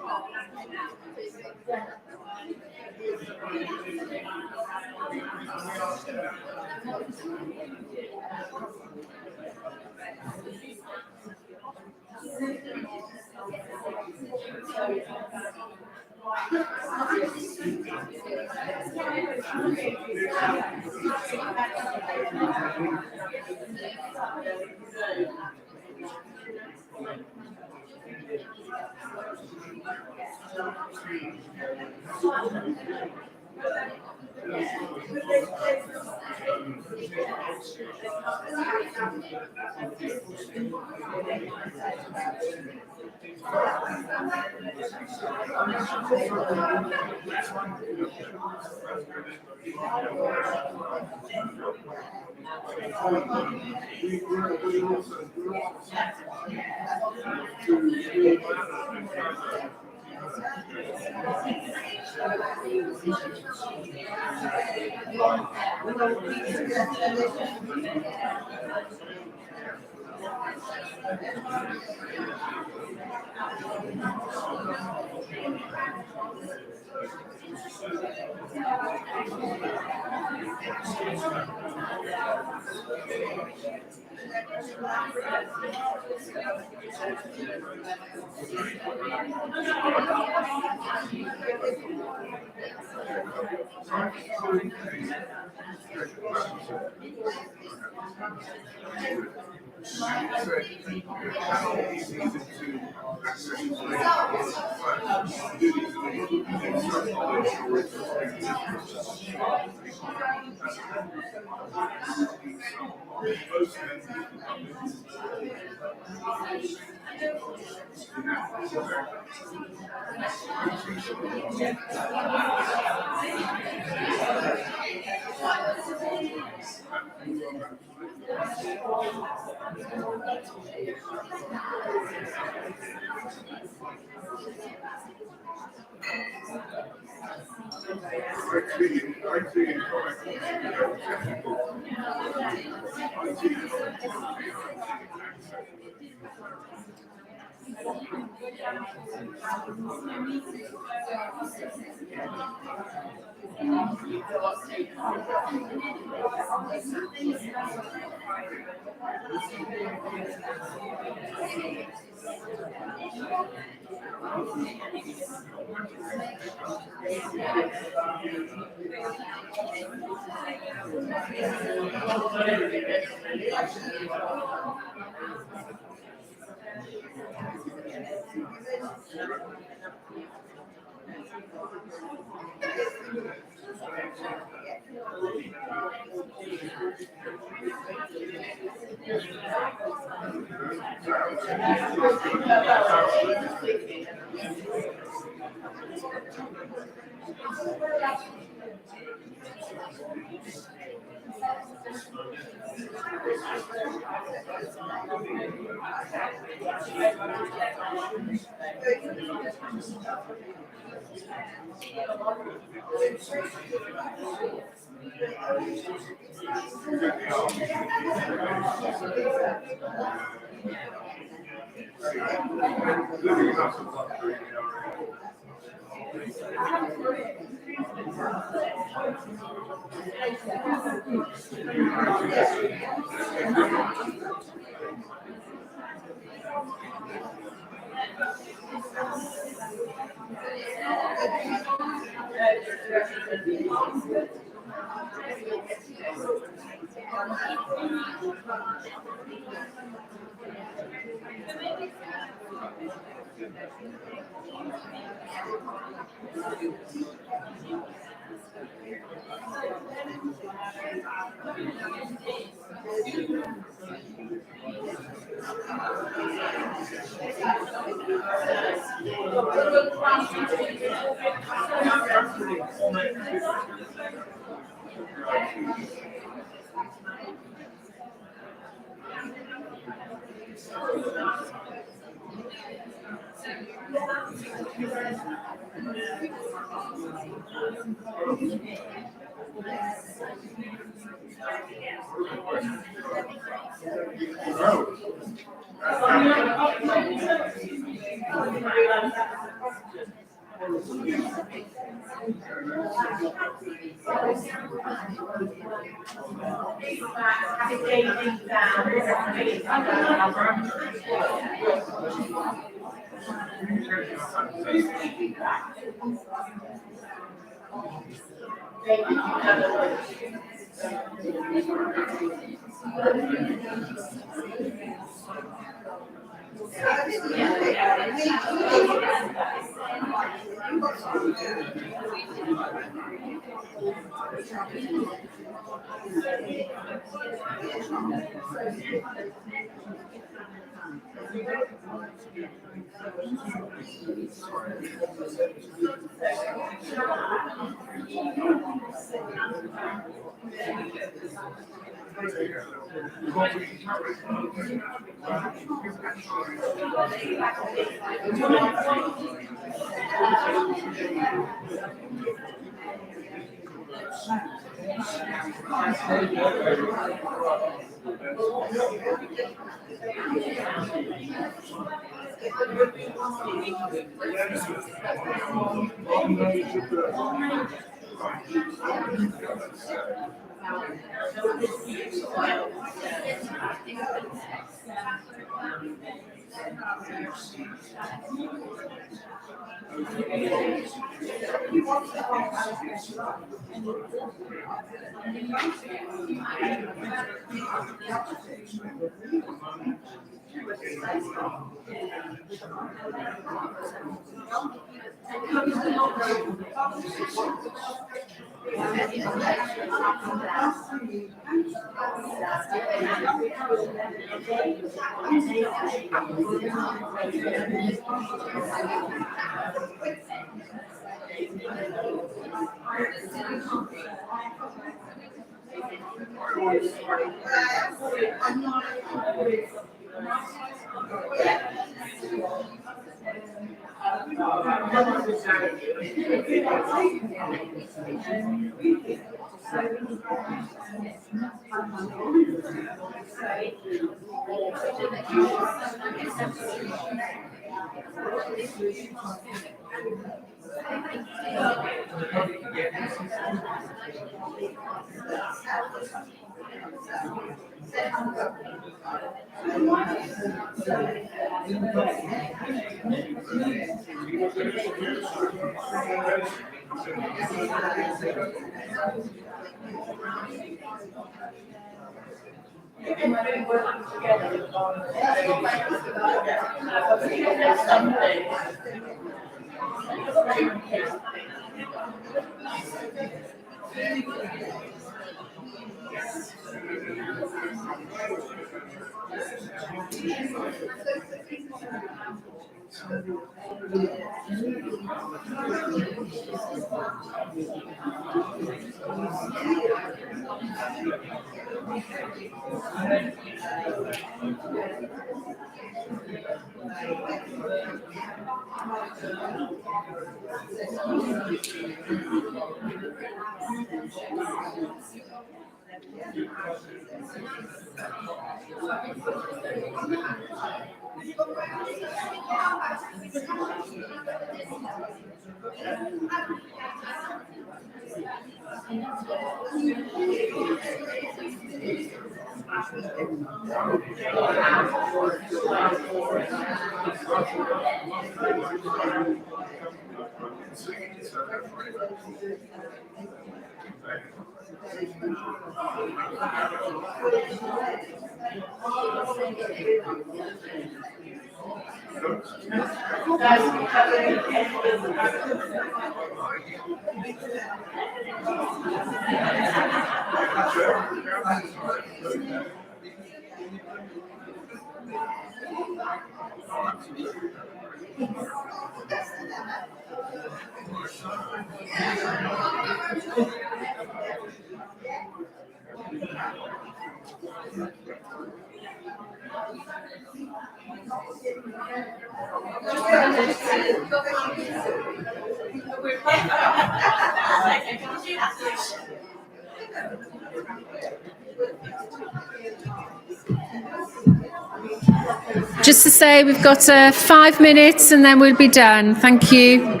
Just to say, we've got 5 minutes and then we'll be done. Thank you.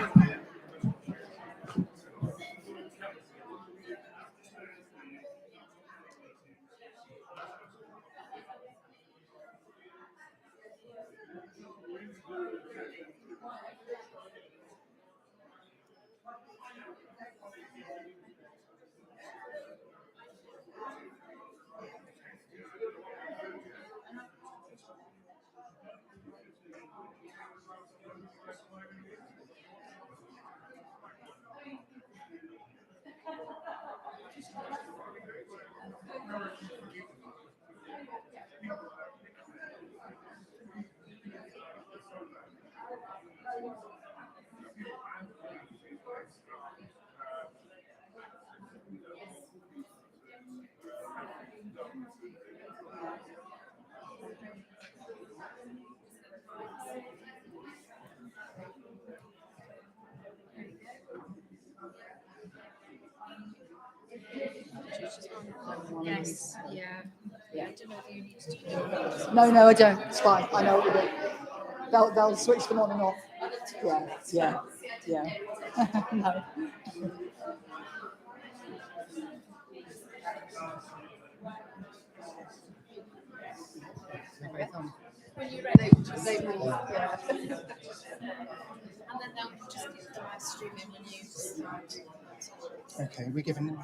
Yes, yeah. I don't know if you need to. No, I don't. It's fine. I know what we do. They'll switch them on and off. Yeah. No. When you're ready, they will. Yeah. And then they'll just keep the live stream in when you start. Okay, we're giving them.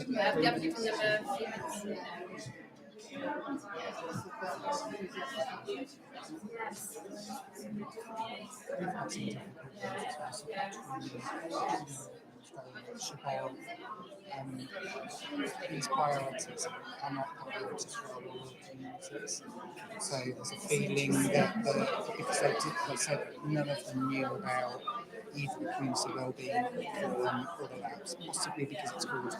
Yeah, we have given them a few minutes. These priorities are not priorities for our rural communities. So there's a feeling that because they said none of them knew about either the community wellbeing forum or the labs, possibly because it's called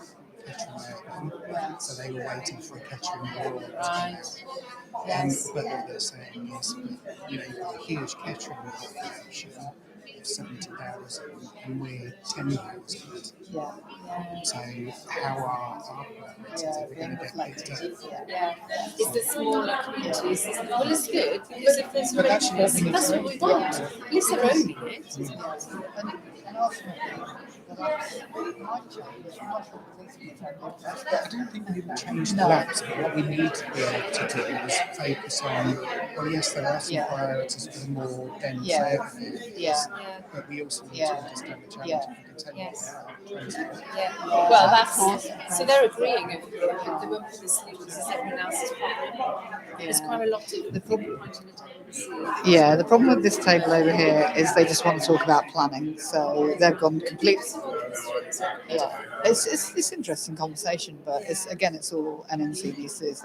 Kettering Urban, so they were waiting for a Kettering Rural to come out. But what they're saying is, you've got a huge Kettering population of 70,000 and we're 10,000. Yeah. So how are our priorities ever going to get picked up? Yeah, it's the smaller communities. Well, it's good because if there's But actually, that's what we want. At least they're owning it. And ultimately, the labs might change. But I don't think we will change the labs. What we need to be able to do is focus on, well, yes, there are some priorities for the more dense urban areas, but we also need to understand the challenge of the containment. Well, that's so they're agreeing. They won't put this thing because everyone else is problem. There's quite a lot of the problem pointing at it. Yeah, the problem with this table over here is they just want to talk about planning, so they've gone completely. Yeah, it's interesting conversation, but it's all NNC these days.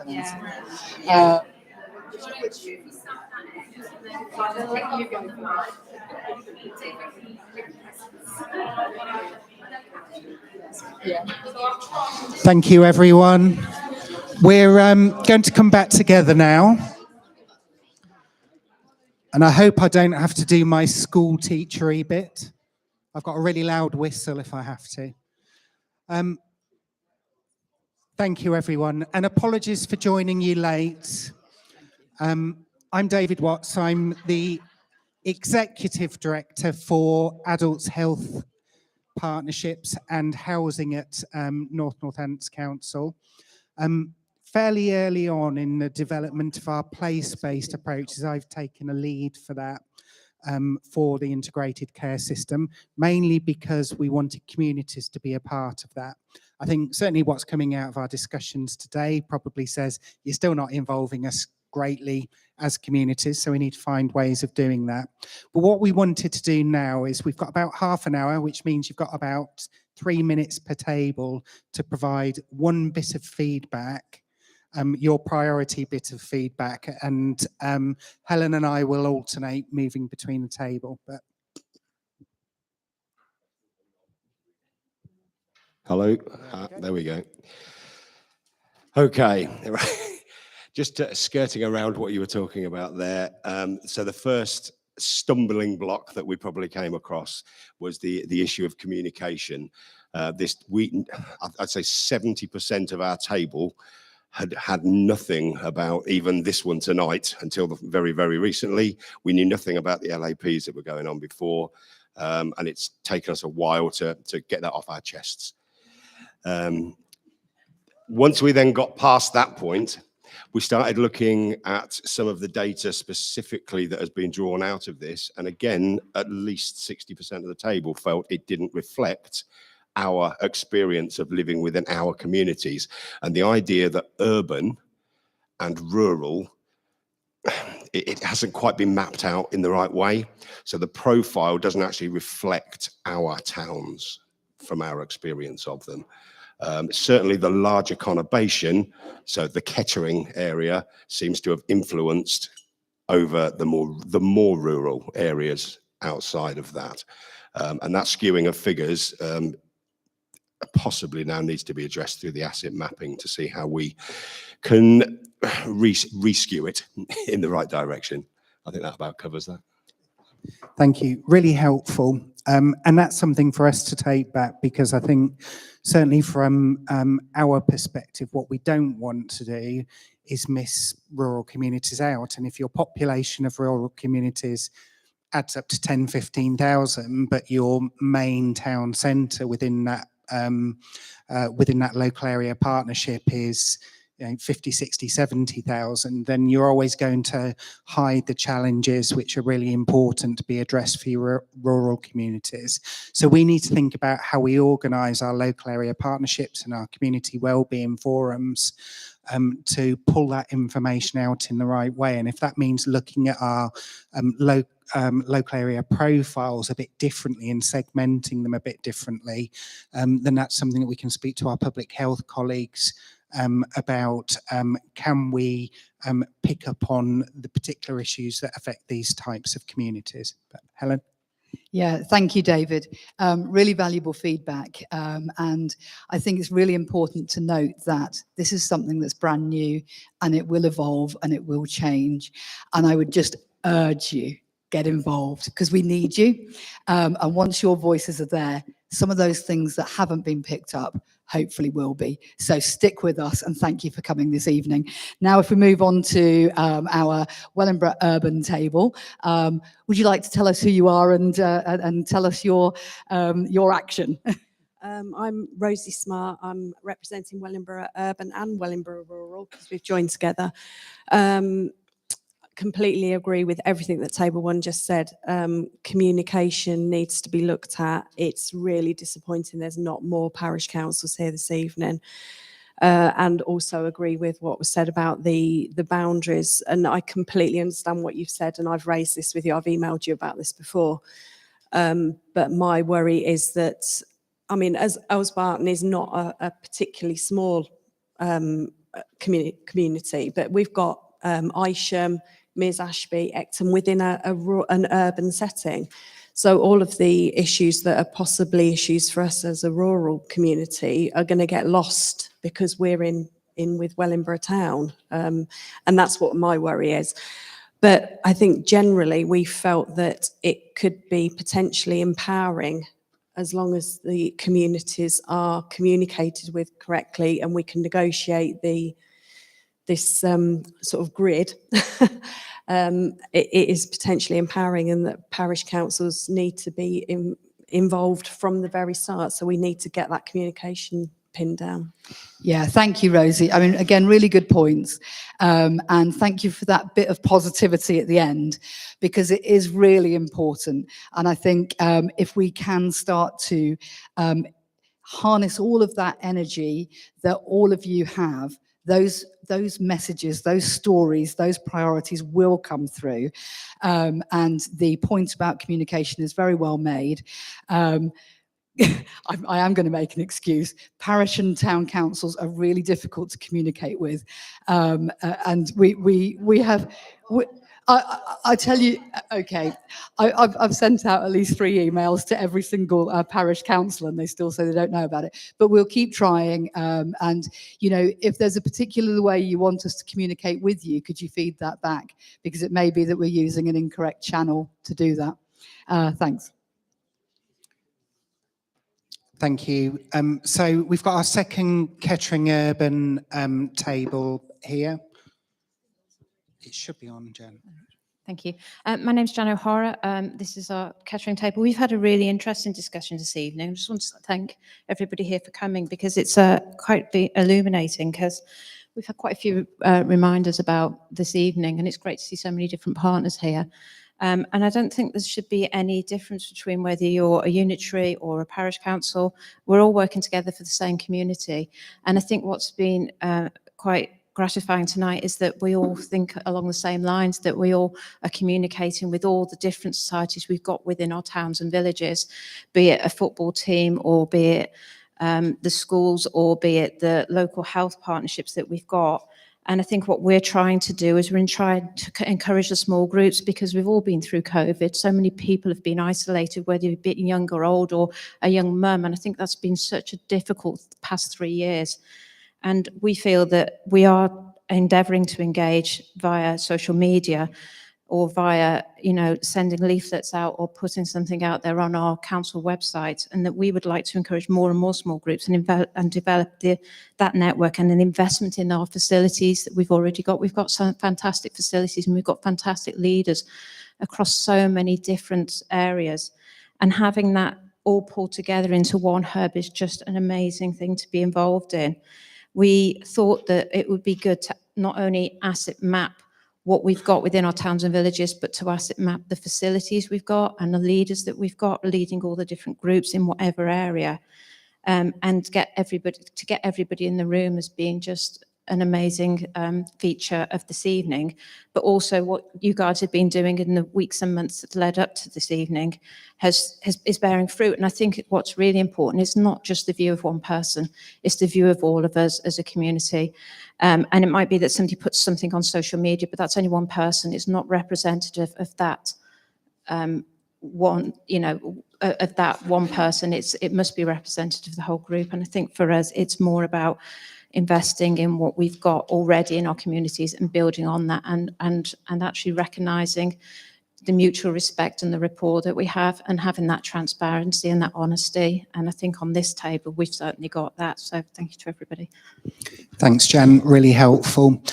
Thank you, everyone. We're going to come back together now. And I hope I don't have to do my school teachery bit. I've got a really loud whistle if I have to. Thank you, everyone, and apologies for joining you late. I'm David Watts. I'm the Executive Director for Adults Health Partnerships and Housing at Northants Council. Fairly early on in the development of our place-based approaches, I've taken a lead for that. For the integrated care system, mainly because we wanted communities to be a part of that. I think certainly what's coming out of our discussions today probably says you're still not involving us greatly as communities, so we need to find ways of doing that. But what we wanted to do now is we've got about half an hour, which means you've got about 3 minutes per table to provide one bit of feedback, your priority bit of feedback, and Helen and I will alternate moving between the table. But hello, there we go. Okay, just skirting around what you were talking about there. So the first stumbling block that we probably came across was the issue of communication. I'd say 70% of our table had nothing about even this one tonight until very, very recently. We knew nothing about the LAPs that were going on before, and it's taken us a while to get that off our chests. Once we then got past that point, we started looking at some of the data specifically that has been drawn out of this. And again, at least 60% of the table felt it didn't reflect our experience of living within our communities, and the idea that urban and rural, it hasn't quite been mapped out in the right way. So the profile doesn't actually reflect our towns from our experience of them. Certainly the larger conurbation, so the Kettering area, seems to have influenced over the more rural areas outside of that. And that skewing of figures possibly now needs to be addressed through the asset mapping to see how we can reskew it in the right direction. I think that about covers that. thank you, really helpful. And that's something for us to take back, because I think certainly from our perspective, what we don't want to do is miss rural communities out. And if your population of rural communities adds up to 10, 15,000, but your main town centre within that local area partnership is 50, 60, 70,000, then you're always going to hide the challenges which are really important to be addressed for your rural communities. So we need to think about how we organise our local area partnerships and our community wellbeing forums to pull that information out in the right way. And if that means looking at our local area profiles a bit differently and segmenting them a bit differently, then that's something that we can speak to our public health colleagues about. Can we pick up on the particular issues that affect these types of communities? But Helen? Yeah, thank you, David. Really valuable feedback. And I think it's really important to note that this is something that's brand new, and it will evolve and it will change. And I would just urge you, get involved, because we need you. And once your voices are there, some of those things that haven't been picked up hopefully will be. So stick with us, and thank you for coming this evening. Now, if we move on to our Wellingborough Urban table, would you like to tell us who you are and tell us your action? I'm Rosie Smart. I'm representing Wellingborough Urban and Wellingborough Rural because we've joined together. Completely agree with everything that Table 1 just said. Communication needs to be looked at. It's really disappointing there's not more parish councils here this evening. And also agree with what was said about the boundaries. And I completely understand what you've said, and I've raised this with you. I've emailed you about this before. But my worry is that, I mean, as Ellsbarton is not a particularly small community, but we've got Isham, Mears Ashby, Ecton within an urban setting. So all of the issues that are possibly issues for us as a rural community are going to get lost because we're in with Wellingborough town. And that's what my worry is. But I think generally we felt that it could be potentially empowering as long as the communities are communicated with correctly and we can negotiate this sort of grid, it is potentially empowering, and that parish councils need to be involved from the very start. So we need to get that communication pinned down. Yeah, thank you, Rosie. I mean, again, really good points. And thank you for that bit of positivity at the end, because it is really important. And I think if we can start to harness all of that energy that all of you have, those messages, those stories, those priorities will come through. And the point about communication is very well made. I am going to make an excuse. Parish and town councils are really difficult to communicate with, and we have. I tell you, okay, I've sent out at least 3 emails to every single parish council, and they still say they don't know about it. But we'll keep trying. And you know, if there's a particular way you want us to communicate with you, could you feed that back? Because it may be that we're using an incorrect channel to do that. Thanks. Thank you. So we've got our second Kettering Urban table here. It should be on, Jen. Thank you. My name's Jan O'Hara. This is our Kettering table. We've had a really interesting discussion this evening. I just want to thank everybody here for coming, because it's quite illuminating, because we've had quite a few reminders about this evening, and it's great to see so many different partners here. And I don't think there should be any difference between whether you're a unitary or a parish council. We're all working together for the same community. And I think what's been quite gratifying tonight is that we all think along the same lines, that we all are communicating with all the different societies we've got within our towns and villages, be it a football team, or be it the schools, or be it the local health partnerships that we've got. And I think what we're trying to do is we're trying to encourage the small groups, because we've all been through COVID. So many people have been isolated, whether you've been young or old, or a young mum. And I think that's been such a difficult past 3 years. And we feel that we are endeavouring to engage via social media, or via, you know, sending leaflets out or putting something out there on our council website, and that we would like to encourage more and more small groups and develop that network, and an investment in our facilities that we've already got. We've got some fantastic facilities, and we've got fantastic leaders across so many different areas, and having that all pulled together into one hub is just an amazing thing to be involved in. We thought that it would be good to not only asset map what we've got within our towns and villages, but to asset map the facilities we've got and the leaders that we've got leading all the different groups in whatever area, and get everybody in the room as being just an amazing feature of this evening. But also what you guys have been doing in the weeks and months that led up to this evening is bearing fruit. And I think what's really important is not just the view of one person, it's the view of all of us as a community. And it might be that somebody puts something on social media, but that's only one person. It's not representative of that one, you know, of that one person. It must be representative of the whole group. And I think for us, it's more about investing in what we've got already in our communities and building on that, and actually recognising the mutual respect and the rapport that we have, and having that transparency and that honesty. And I think on this table, we've certainly got that. So thank you to everybody. Thanks, Jan. Really helpful.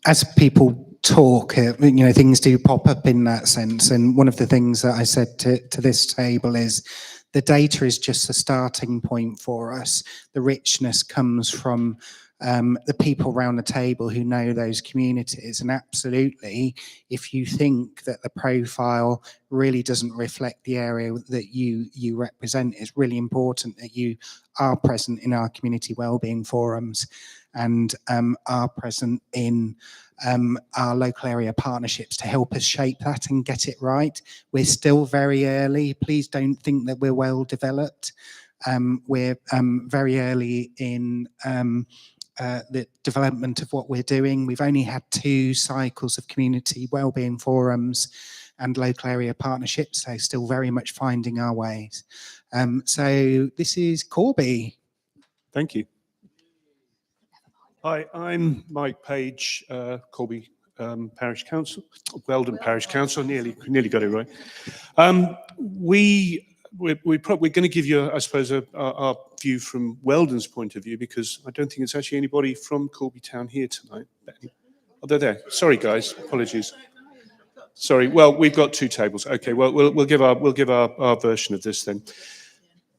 As people talk, you know, things do pop up in that sense. And one of the things that I said to this table is the data is just a starting point for us. The richness comes from the people around the table who know those communities. And absolutely, if you think that the profile really doesn't reflect the area that you represent, it's really important that you are present in our community wellbeing forums, and are present in our local area partnerships to help us shape that and get it right. We're still very early. Please don't think that we're well developed. We're very early in the development of what we're doing. We've only had 2 cycles of community wellbeing forums and local area partnerships, so still very much finding our ways. So this is Corby. Thank you. Hi, I'm Mike Page, Corby Parish Council, Weldon Parish Council, nearly got it right. We we're going to give you, I suppose, our view from Weldon's point of view, because I don't think it's actually anybody from Corby Town here tonight. Oh, they're there. Sorry, guys. Apologies. Sorry. Well, we've got two tables. Okay. Well, we'll give our version of this then.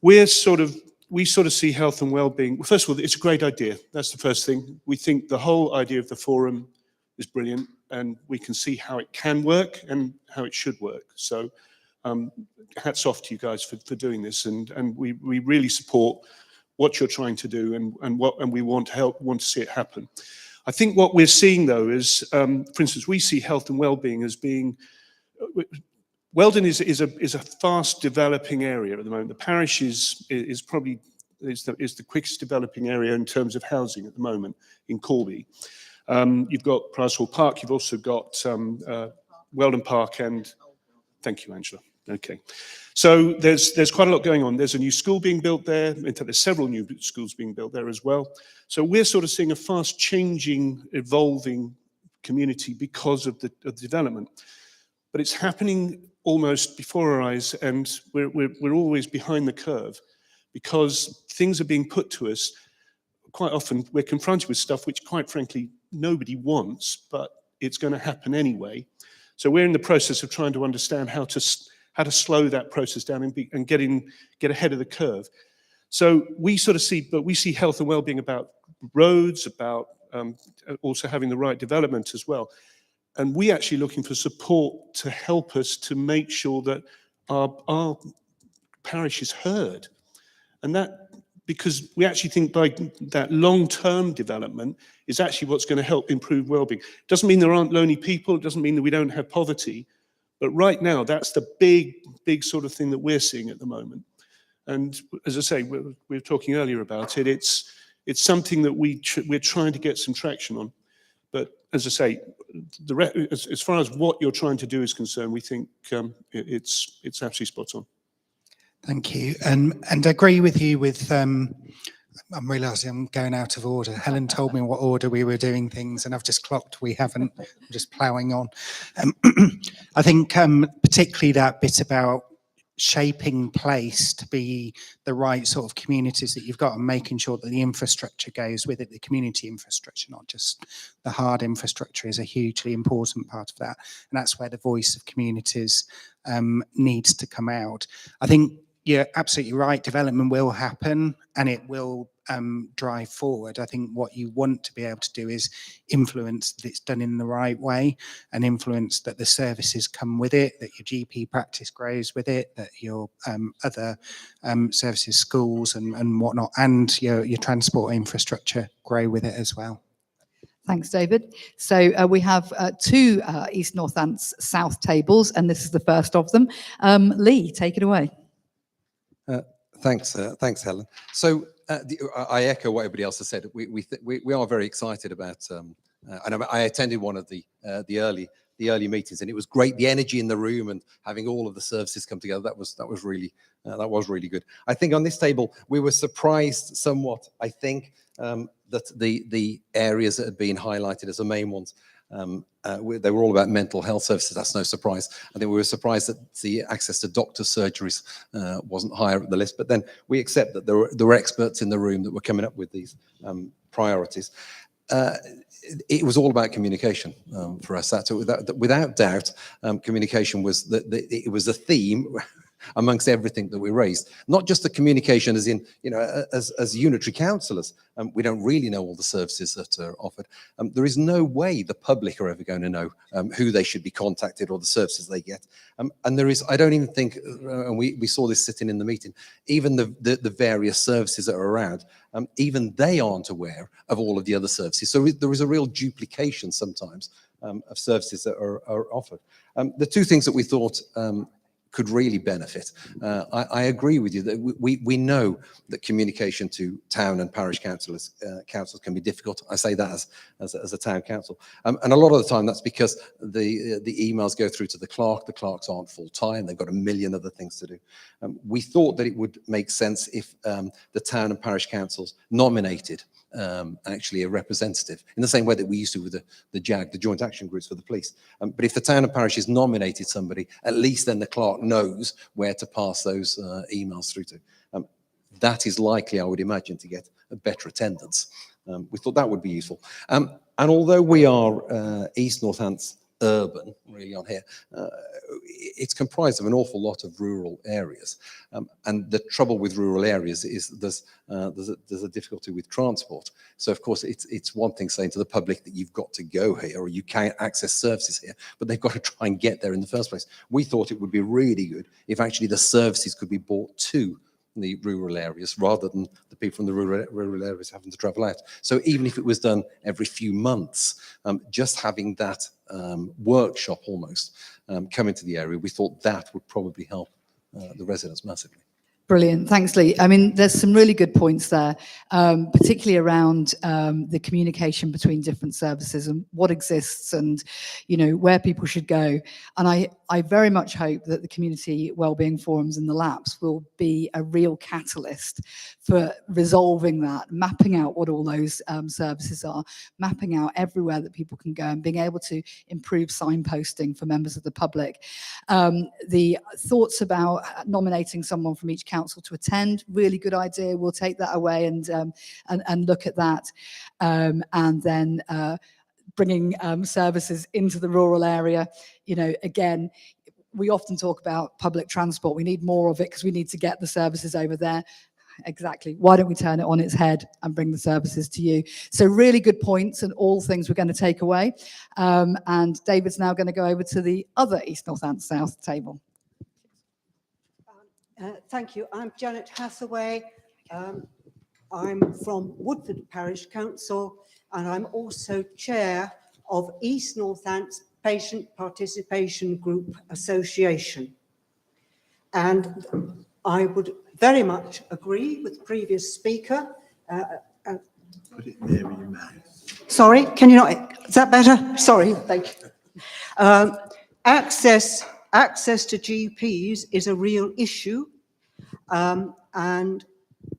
We sort of see health and well-being. Well, first of all, it's a great idea. That's the first thing. We think the whole idea of the forum is brilliant, and we can see how it can work and how it should work. So hats off to you guys for doing this, and we really support what you're trying to do, and we want to see it happen. I think what we're seeing though is, for instance, we see health and well-being as being, Weldon is a fast developing area at the moment. The parish is probably the quickest developing area in terms of housing at the moment in Corby. You've got Price Hall Park. You've also got Weldon Park, and thank you, Angela. Okay, so there's quite a lot going on. There's a new school being built there. In fact, there's several new schools being built there as well. So we're sort of seeing a fast changing, evolving community because of the development. But it's happening almost before our eyes, and we're always behind the curve because things are being put to us. Quite often we're confronted with stuff which, quite frankly, nobody wants, but it's going to happen anyway. So we're in the process of trying to understand how to slow that process down and get ahead of the curve. So we see health and well-being about roads, about also having the right development as well. And we actually looking for support to help us to make sure that our parish is heard. And that, because we actually think by that long-term development is actually what's going to help improve well-being. Doesn't mean there aren't lonely people, it doesn't mean that we don't have poverty, but right now that's the big sort of thing that we're seeing at the moment. And as I say, we were talking earlier about it, it's something that we're trying to get some traction on. But as I say, as far as what you're trying to do is concerned, we think it's absolutely spot on. Thank you. And I agree with you with, I'm realising I'm going out of order. Helen told me what order we were doing things, and I've just clocked we haven't. I'm just ploughing on. I think particularly that bit about shaping place to be the right sort of communities that you've got, and making sure that the infrastructure goes with it, the community infrastructure, not just the hard infrastructure, is a hugely important part of that. And that's where the voice of communities needs to come out. I think you're absolutely right. Development will happen and it will drive forward. I think what you want to be able to do is influence that it's done in the right way, and influence that the services come with it, that your GP practice grows with it, that your other services, schools and whatnot, and your transport infrastructure grow with it as well. Thanks, David. So we have two East, North and South tables, and this is the first of them. Lee, take it away. Thanks, Helen. So I echo what everybody else has said. We are very excited about, and I attended one of the early meetings, and it was great. The energy in the room and having all of the services come together, that was really good. I think on this table we were surprised somewhat. I think that the areas that had been highlighted as the main ones, they were all about mental health services. That's no surprise. I think we were surprised that the access to doctor surgeries wasn't higher up the list, but then we accept that there were experts in the room that were coming up with these priorities. It was all about communication for us. Without doubt, communication was it was a theme amongst everything that we raised. Not just the communication as in, as unitary councillors, we don't really know all the services that are offered. There is no way the public are ever going to know who they should be contacted or the services they get. And there is, I don't even think, and we saw this sitting in the meeting, even the various services that are around, even they aren't aware of all of the other services. So there is a real duplication sometimes of services that are offered. The two things that we thought could really benefit. I agree with you that we know that communication to town and parish councils can be difficult. I say that as a town council, and a lot of the time that's because the emails go through to the clerk. The clerks aren't full time; they've got a million other things to do. We thought that it would make sense if the town and parish councils nominated actually a representative, in the same way that we used to with the JAG, the Joint Action Groups for the police. But if the town and parish has nominated somebody, at least then the clerk knows where to pass those emails through to. That is likely, I would imagine, to get a better attendance. We thought that would be useful. And although we are East Northants urban, really on here, it's comprised of an awful lot of rural areas. And the trouble with rural areas is there's a difficulty with transport. So of course it's one thing saying to the public that you've got to go here or you can't access services here, but they've got to try and get there in the first place. We thought it would be really good if actually the services could be brought to the rural areas rather than the people from the rural areas having to travel out. So even if it was done every few months, just having that workshop almost come into the area, we thought that would probably help the residents massively. Brilliant. Thanks, Lee. I mean, there's some really good points there, particularly around the communication between different services and what exists and, you know, where people should go. And I very much hope that the community wellbeing forums and the labs will be a real catalyst for resolving that, mapping out what all those services are, mapping out everywhere that people can go and being able to improve signposting for members of the public. The thoughts about nominating someone from each council to attend, really good idea. We'll take that away and look at that, and then bringing services into the rural area. You know, again, we often talk about public transport. We need more of it because we need to get the services over there. Exactly. Why don't we turn it on its head and bring the services to you? So really good points and all things we're going to take away. And David's now going to go over to the other East Northants South table. Thank you. I'm Janet Hathaway. I'm from Woodford Parish Council, and I'm also chair of East Northants Patient Participation Group Association. And I would very much agree with the previous speaker. Put it near your mouth. Sorry, can you not? Is that better? Sorry, thank you. Access to GPs is a real issue, and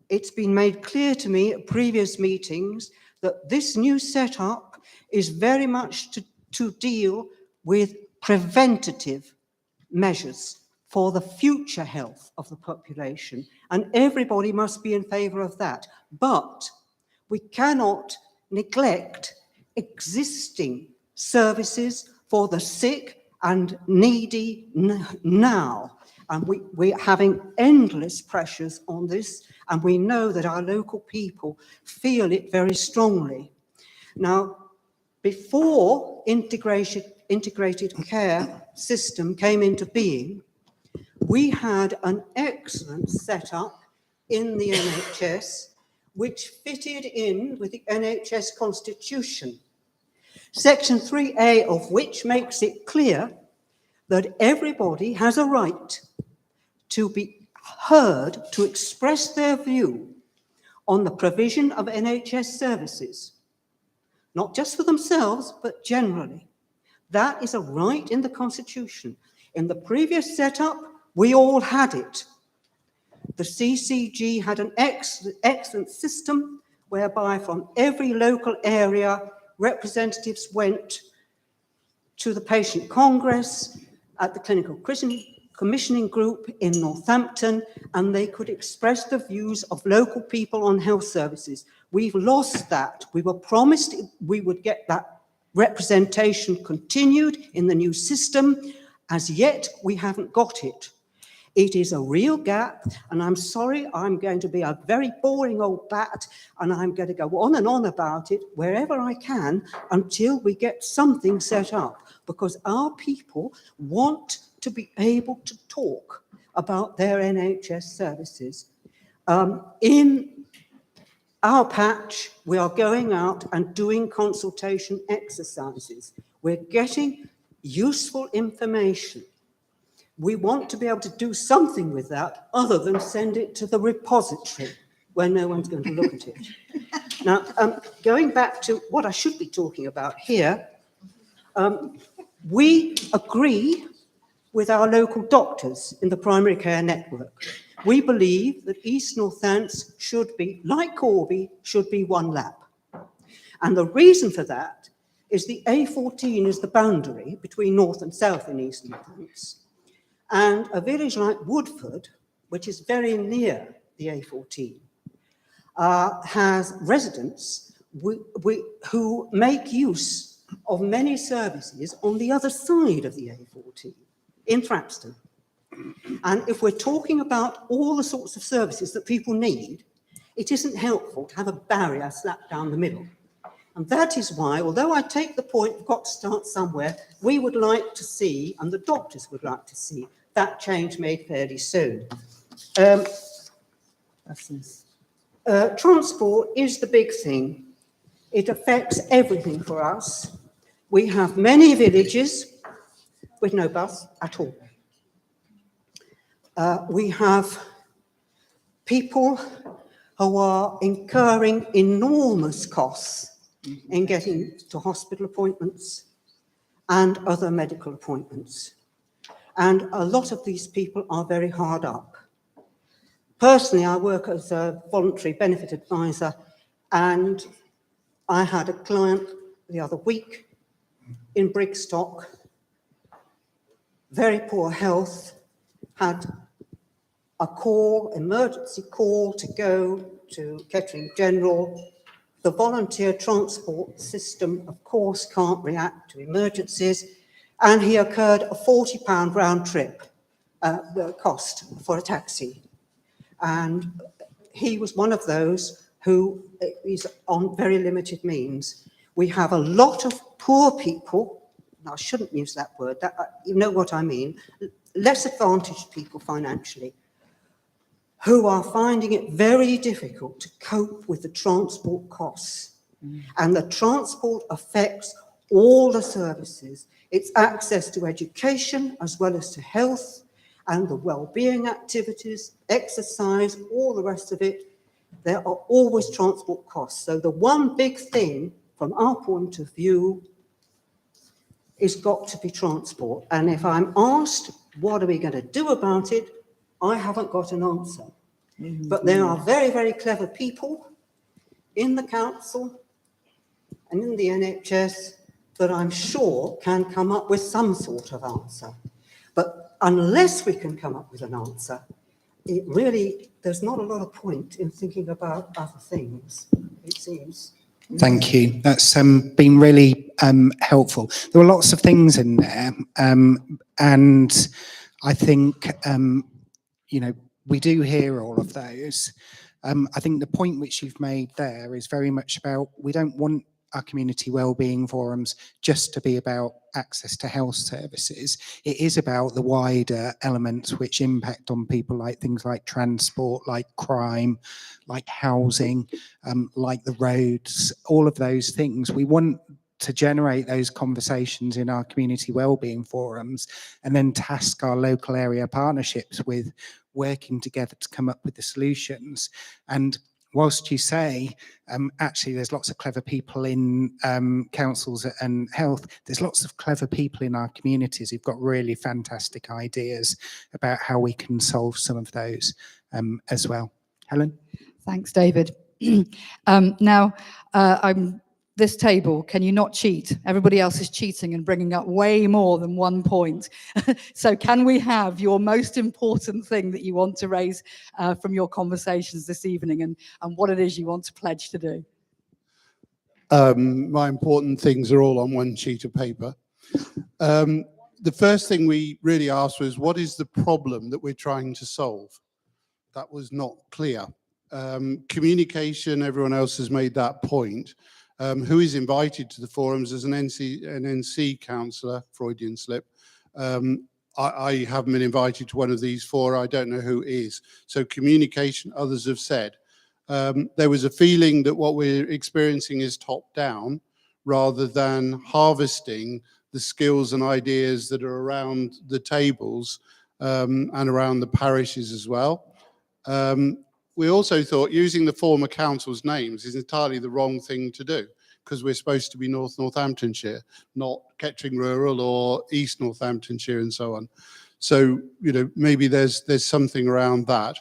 it's been made clear to me at previous meetings that this new setup is very much to deal with preventative measures for the future health of the population, and everybody must be in favour of that. But we cannot neglect existing services for the sick and needy now. And we're having endless pressures on this, and we know that our local people feel it very strongly. Now, before integrated care system came into being, we had an excellent setup in the NHS, which fitted in with the NHS Constitution, Section 3A of which makes it clear that everybody has a right to be heard to express their view on the provision of NHS services, not just for themselves, but generally. That is a right in the Constitution. In the previous setup, we all had it. The CCG had an excellent system whereby from every local area, representatives went to the Patient Congress at the Clinical Commissioning Group in Northampton, and they could express the views of local people on health services. We've lost that. We were promised we would get that representation continued in the new system. As yet, we haven't got it. It is a real gap, and I'm sorry, I'm going to be a very boring old bat, and I'm going to go on and on about it wherever I can until we get something set up, because our people want to be able to talk about their NHS services. In our patch, we are going out and doing consultation exercises. We're getting useful information. We want to be able to do something with that other than send it to the repository where no one's going to look at it. Now, going back to what I should be talking about here, we agree with our local doctors in the primary care network. We believe that East Northants should be, like Corby, should be one lab. And the reason for that is the A14 is the boundary between north and south in East Midlands. And a village like Woodford, which is very near the A14, has residents who make use of many services on the other side of the A14, in Thrapston. And if we're talking about all the sorts of services that people need, it isn't helpful to have a barrier slapped down the middle. And that is why, although I take the point, we've got to start somewhere, we would like to see, and the doctors would like to see, that change made fairly soon. Transport is the big thing. It affects everything for us. We have many villages with no bus at all. We have people who are incurring enormous costs in getting to hospital appointments and other medical appointments. And a lot of these people are very hard up. Personally, I work as a voluntary benefit advisor, and I had a client the other week in Brigstock, very poor health, had a emergency call to go to Kettering General. The volunteer transport system, of course, can't react to emergencies, and he incurred a £40 round trip cost for a taxi. And he was one of those who is on very limited means. We have a lot of poor people, and I shouldn't use that word, you know what I mean, less advantaged people financially, who are finding it very difficult to cope with the transport costs. And the transport affects all the services. It's access to education as well as to health and the well-being activities, exercise, all the rest of it. There are always transport costs. So the one big thing from our point of view is got to be transport. And if I'm asked, what are we going to do about it? I haven't got an answer. But there are very, very clever people in the council and in the NHS that I'm sure can come up with some sort of answer. But unless we can come up with an answer, it really, there's not a lot of point in thinking about other things, it seems. Thank you. That's been really helpful. There were lots of things in there, and I think, you know, we do hear all of those. I think the point which you've made there is very much about, we don't want our community wellbeing forums just to be about access to health services. It is about the wider elements which impact on people, like things like transport, like crime, like housing, like the roads, all of those things. We want to generate those conversations in our community wellbeing forums and then task our local area partnerships with working together to come up with the solutions. And whilst you say, actually, there's lots of clever people in councils and health, there's lots of clever people in our communities who've got really fantastic ideas about how we can solve some of those as well. Helen? Thanks, David. This table, can you not cheat? Everybody else is cheating and bringing up way more than 1 point. So can we have your most important thing that you want to raise from your conversations this evening, and what it is you want to pledge to do? My important things are all on one sheet of paper. The first thing we really asked was, what is the problem that we're trying to solve? That was not clear. Communication, everyone else has made that point. Who is invited to the forums as an NC councillor, Freudian slip. I haven't been invited to one of these four. I don't know who is. So communication, others have said. There was a feeling that what we're experiencing is top down rather than harvesting the skills and ideas that are around the tables and around the parishes as well. We also thought using the former council's names is entirely the wrong thing to do, because we're supposed to be North Northamptonshire, not Kettering Rural or East Northamptonshire and so on. So, you know, maybe there's something around that.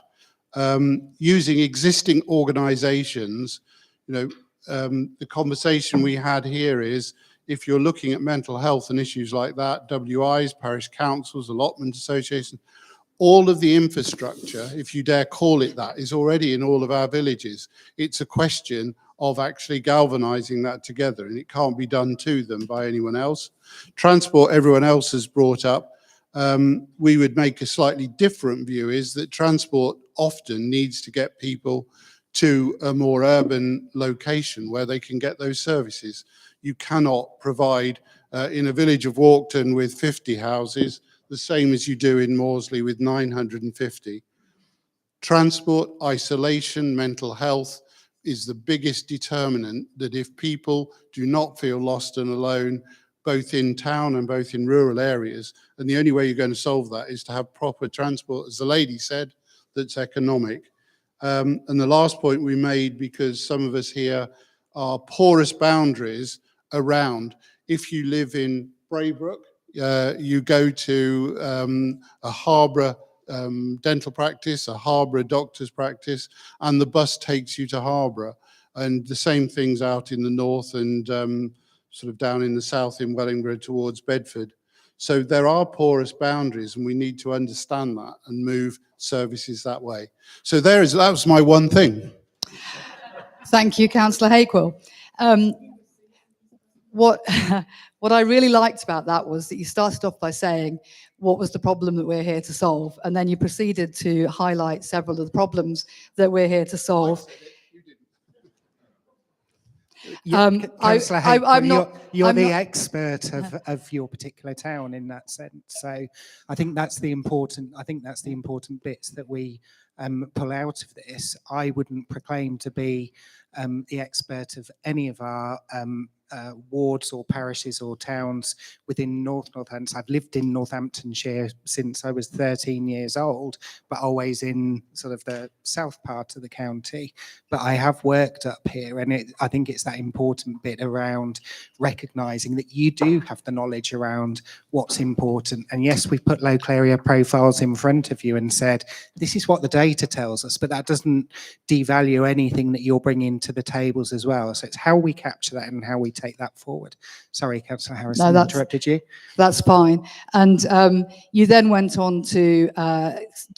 Using existing organisations, you know, the conversation we had here is, if you're looking at mental health and issues like that, WIs, parish councils, allotment associations, all of the infrastructure, if you dare call it that, is already in all of our villages. It's a question of actually galvanizing that together, and it can't be done to them by anyone else. Transport, everyone else has brought up. We would make a slightly different view, is that transport often needs to get people to a more urban location where they can get those services. You cannot provide in a village of Walkton with 50 houses the same as you do in Maudsley with 950. Transport, isolation, mental health is the biggest determinant that if people do not feel lost and alone, both in town and both in rural areas, and the only way you're going to solve that is to have proper transport, as the lady said, that's economic. And the last point we made, because some of us here are porous boundaries around, if you live in Braybrook, you go to a Harborough dental practice, a Harborough doctor's practice, and the bus takes you to Harborough. And the same things out in the north and sort of down in the south in Wellingborough towards Bedford. So there are porous boundaries, and we need to understand that and move services that way. So that was my one thing. Thank you, Councillor Hakewell. What I really liked about that was that you started off by saying, what was the problem that we're here to solve? And then you proceeded to highlight several of the problems that we're here to solve. Councillor I'm not, you're I'm the not- expert of your particular town in that sense. So I think that's the important bits that we pull out of this. I wouldn't proclaim to be the expert of any of our wards or parishes or towns within Northampton. I've lived in Northamptonshire since I was 13 years old, but always in sort of the south part of the county. But I have worked up here, and I think it's that important bit around recognising that you do have the knowledge around what's important. And yes, we've put local area profiles in front of you and said, this is what the data tells us, but that doesn't devalue anything that you're bringing to the tables as well. So it's how we capture that and how we take that forward. Sorry, Councillor Harrison, I interrupted you. That's fine. And you then went on to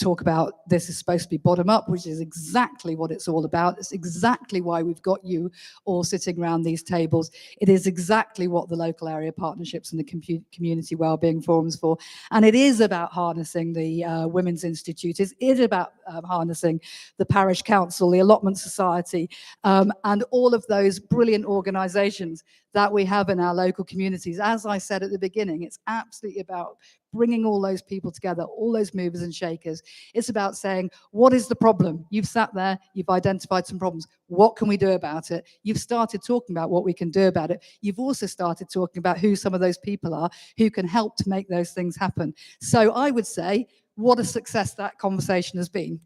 talk about this is supposed to be bottom up, which is exactly what it's all about. It's exactly why we've got you all sitting around these tables. It is exactly what the local area partnerships and the community wellbeing forums for. And it is about harnessing the Women's Institute. It is about harnessing the Parish Council, the Allotment Society, and all of those brilliant organisations that we have in our local communities. As I said at the beginning, it's absolutely about bringing all those people together, all those movers and shakers. It's about saying, what is the problem? You've sat there, you've identified some problems. What can we do about it? You've started talking about what we can do about it. You've also started talking about who some of those people are who can help to make those things happen. So I would say, what a success that conversation has been.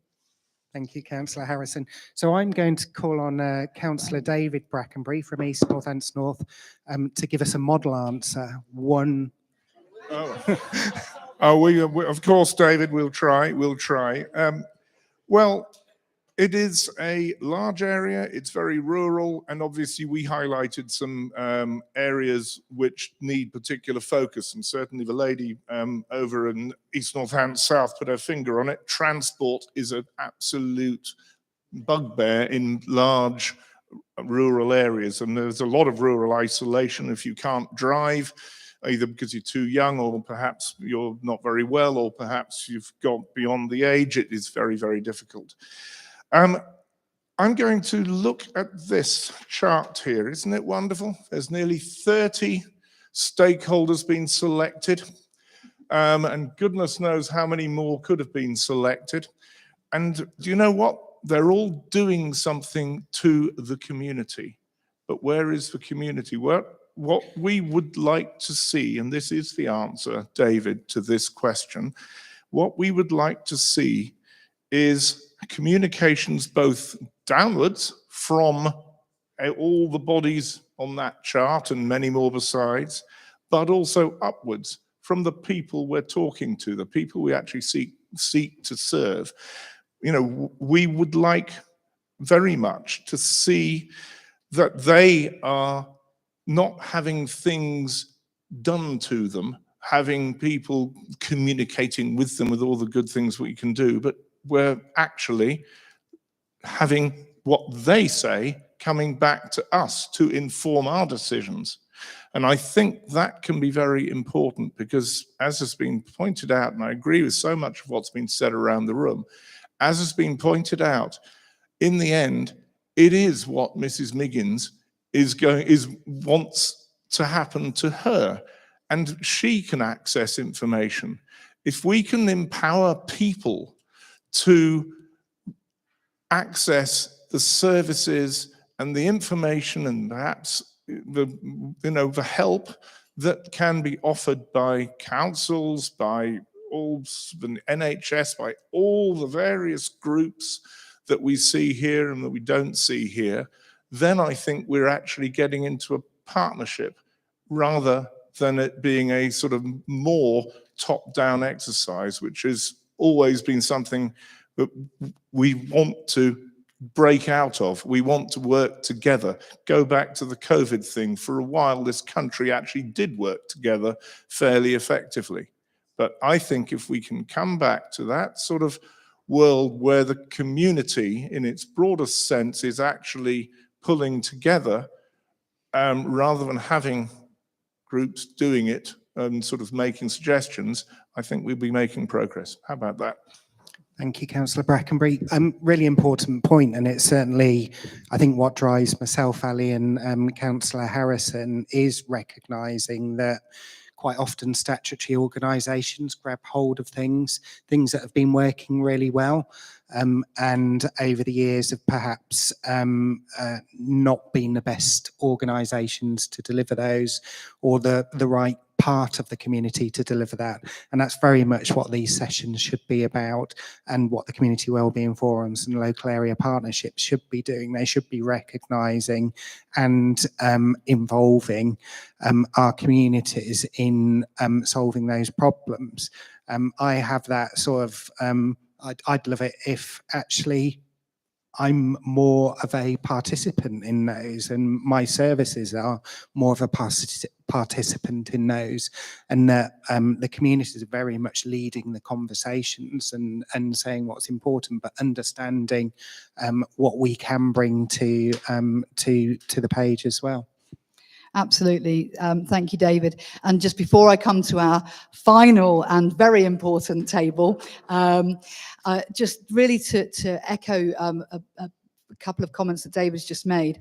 Thank you, Councillor Harrison. So I'm going to call on Councillor David Brackenbury from East Northants North to give us a model answer. One. We, of course, David, we'll try. Well, it is a large area, it's very rural, and obviously we highlighted some areas which need particular focus, and certainly the lady over in East Northants South put her finger on it. Transport is an absolute bugbear in large rural areas, and there's a lot of rural isolation if you can't drive, either because you're too young or perhaps you're not very well or perhaps you've got beyond the age. It is very, very difficult. I'm going to look at this chart here. Isn't it wonderful? There's nearly 30 stakeholders being selected, and goodness knows how many more could have been selected. And do you know what? They're all doing something to the community. But where is the community? What we would like to see, and this is the answer, David, to this question, what we would like to see is communications both downwards from all the bodies on that chart and many more besides, but also upwards from the people we're talking to, the people we actually seek to serve. You know, we would like very much to see that they are not having things done to them, having people communicating with them with all the good things we can do, but we're actually having what they say coming back to us to inform our decisions. And I think that can be very important because, as has been pointed out, and I agree with so much of what's been said around the room, as has been pointed out, in the end, it is what Mrs. Miggins wants to happen to her, and she can access information. If we can empower people to access the services and the information and perhaps the help that can be offered by councils, by all the NHS, by all the various groups that we see here and that we don't see here, then I think we're actually getting into a partnership rather than it being a sort of more top-down exercise, which has always been something that we want to break out of. We want to work together. Go back to the COVID thing. For a while, this country actually did work together fairly effectively. But I think if we can come back to that sort of world where the community, in its broadest sense, is actually pulling together rather than having groups doing it and sort of making suggestions, I think we'll be making progress. How about that? Thank you, Councillor Brackenbury. Really important point, and it's certainly, I think, what drives myself, Ali, and Councillor Harrison is recognising that quite often statutory organisations grab hold of things that have been working really well, and over the years have perhaps not been the best organisations to deliver those, or the right part of the community to deliver that. And that's very much what these sessions should be about, and what the community wellbeing forums and local area partnerships should be doing. They should be recognising and involving our communities in solving those problems. I have that sort of, I'd love it if actually I'm more of a participant in those, and my services are more of a participant in those, and that the community is very much leading the conversations and saying what's important, but understanding what we can bring to the page as well. Absolutely. Thank you, David. And just before I come to our final and very important table, just really to echo a couple of comments that David's just made.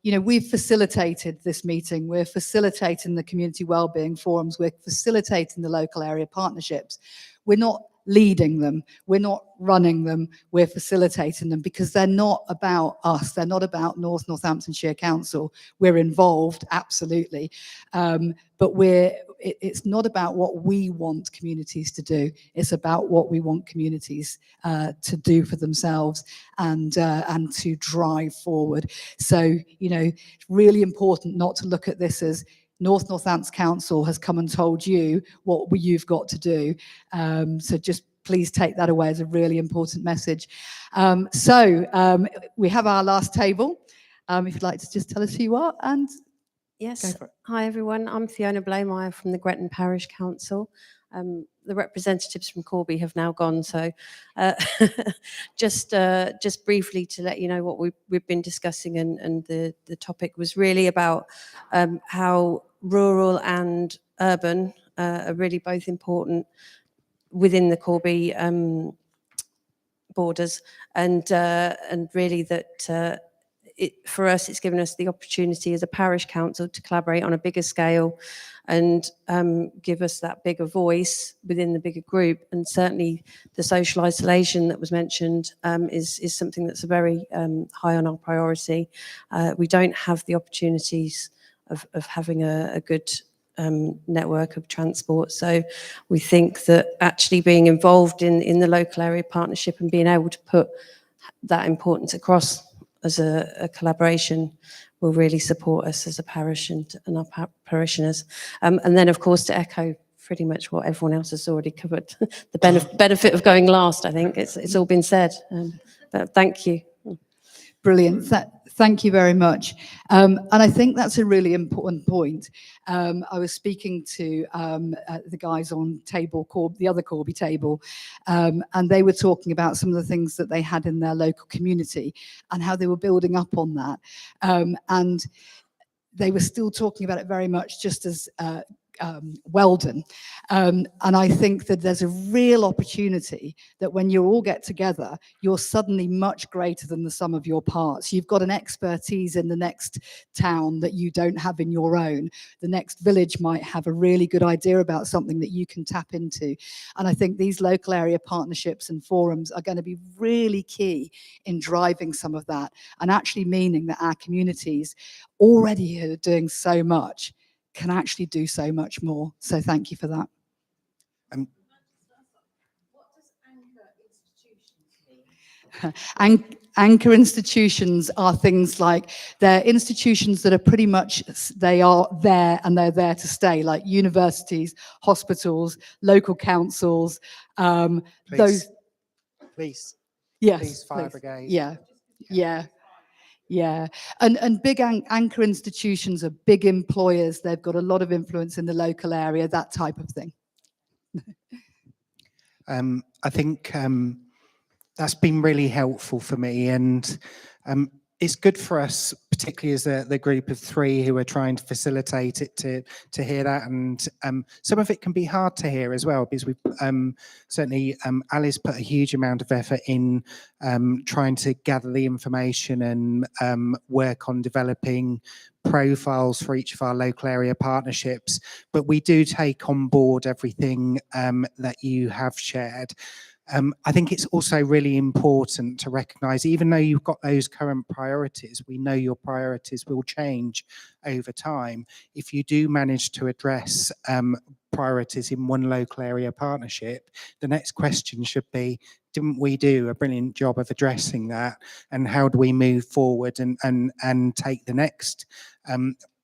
We've facilitated this meeting. We're facilitating the community wellbeing forums. We're facilitating the local area partnerships. We're not leading them. We're not running them. We're facilitating them because they're not about us. They're not about Northamptonshire Council. We're involved, absolutely. But it's not about what we want communities to do. It's about what we want communities to do for themselves and to drive forward. So, it's really important not to look at this as Northampton Council has come and told you what you've got to do. So just please take that away as a really important message. We have our last table. If you'd like to just tell us who you are and yes. Hi everyone, I'm Fiona Blaymire from the Gretton Parish Council. The representatives from Corby have now gone, so just briefly to let you know what we've been discussing, and the topic was really about how rural and urban are really both important within the Corby borders, and really that for us it's given us the opportunity as a parish council to collaborate on a bigger scale and give us that bigger voice within the bigger group. And certainly the social isolation that was mentioned is something that's a very high on our priority. We don't have the opportunities of having a good network of transport. So we think that actually being involved in the local area partnership and being able to put that importance across as a collaboration will really support us as a parish and our parishioners. And then, of course, to echo pretty much what everyone else has already covered, the benefit of going last, I think it's all been said. But thank you. Brilliant. Thank you very much. And I think that's a really important point. I was speaking to the guys on the other Corby table, and they were talking about some of the things that they had in their local community and how they were building up on that. And they were still talking about it very much just as Weldon. And I think that there's a real opportunity that when you all get together, you're suddenly much greater than the sum of your parts. You've got an expertise in the next town that you don't have in your own. The next village might have a really good idea about something that you can tap into. And I think these local area partnerships and forums are going to be really key in driving some of that and actually meaning that our communities already are doing so much can actually do so much more. So thank you for that. What does anchor institutions mean? Anchor institutions are things like they're institutions that are pretty much, they are there and they're there to stay, like universities, hospitals, local councils, those. Police. Yes. Police, fire brigade. Yeah. And big anchor institutions are big employers. They've got a lot of influence in the local area, that type of thing. I think that's been really helpful for me, and it's good for us, particularly as the group of three who are trying to facilitate it, to hear that. And some of it can be hard to hear as well, because we've certainly Alice put a huge amount of effort in trying to gather the information and work on developing profiles for each of our local area partnerships. But we do take on board everything that you have shared. I think it's also really important to recognise, even though you've got those current priorities, we know your priorities will change over time. If you do manage to address priorities in one local area partnership, the next question should be, didn't we do a brilliant job of addressing that? And how do we move forward and take the next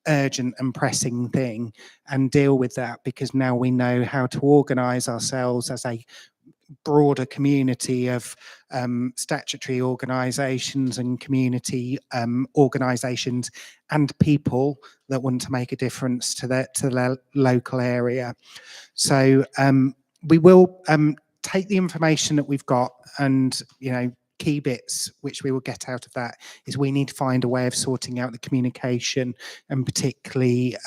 urgent and pressing thing and deal with that? Because now we know how to organise ourselves as a broader community of statutory organisations and community organisations and people that want to make a difference to their local area. So we will take the information that we've got, and key bits which we will get out of that is we need to find a way of sorting out the communication, and particularly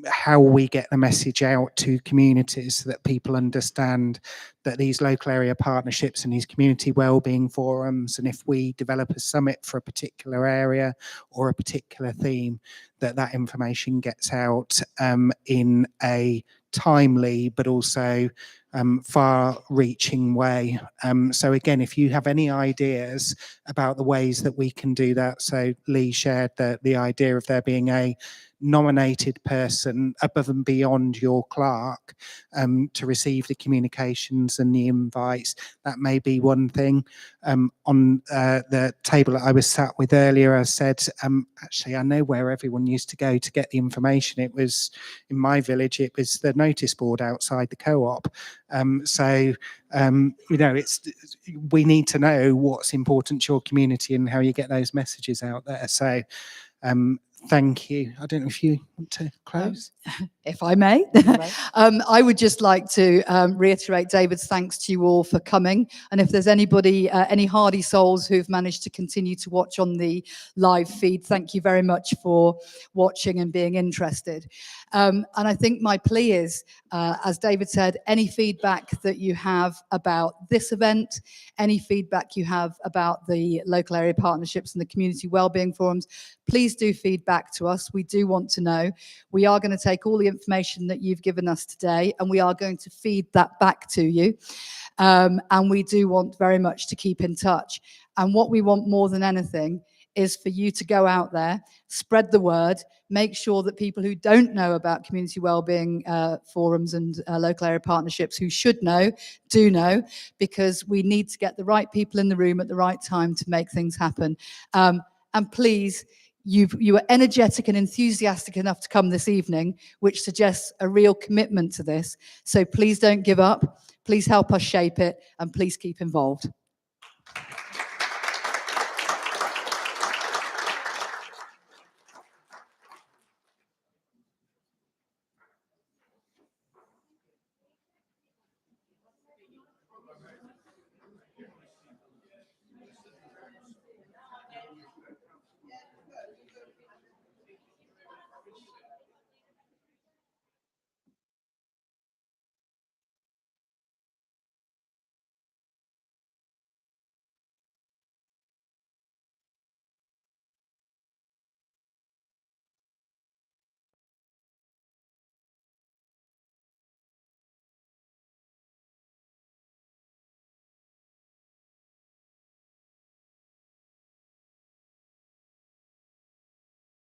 how we get the message out to communities so that people understand that these local area partnerships and these community wellbeing forums, and if we develop a summit for a particular area or a particular theme, that information gets out in a timely but also far-reaching way. So again, if you have any ideas about the ways that we can do that, so Lee shared the idea of there being a nominated person above and beyond your clerk to receive the communications and the invites. That may be one thing. On the table that I was sat with earlier, I said, actually, I know where everyone used to go to get the information. It was, in my village, it was the notice board outside the co-op. We need to know what's important to your community and how you get those messages out there. So thank you. I don't know if you want to close. If I may. I would just like to reiterate David's thanks to you all for coming. And if there's anybody, any hardy souls who've managed to continue to watch on the live feed, thank you very much for watching and being interested. And I think my plea is, as David said, any feedback that you have about this event, any feedback you have about the local area partnerships and the community wellbeing forums, please do feedback to us. We do want to know. We are going to take all the information that you've given us today, and we are going to feed that back to you. And we do want very much to keep in touch. And what we want more than anything is for you to go out there, spread the word, make sure that people who don't know about community wellbeing forums and local area partnerships, who should know, do know, because we need to get the right people in the room at the right time to make things happen. And please, you were energetic and enthusiastic enough to come this evening, which suggests a real commitment to this. So please don't give up. Please help us shape it, and please keep involved.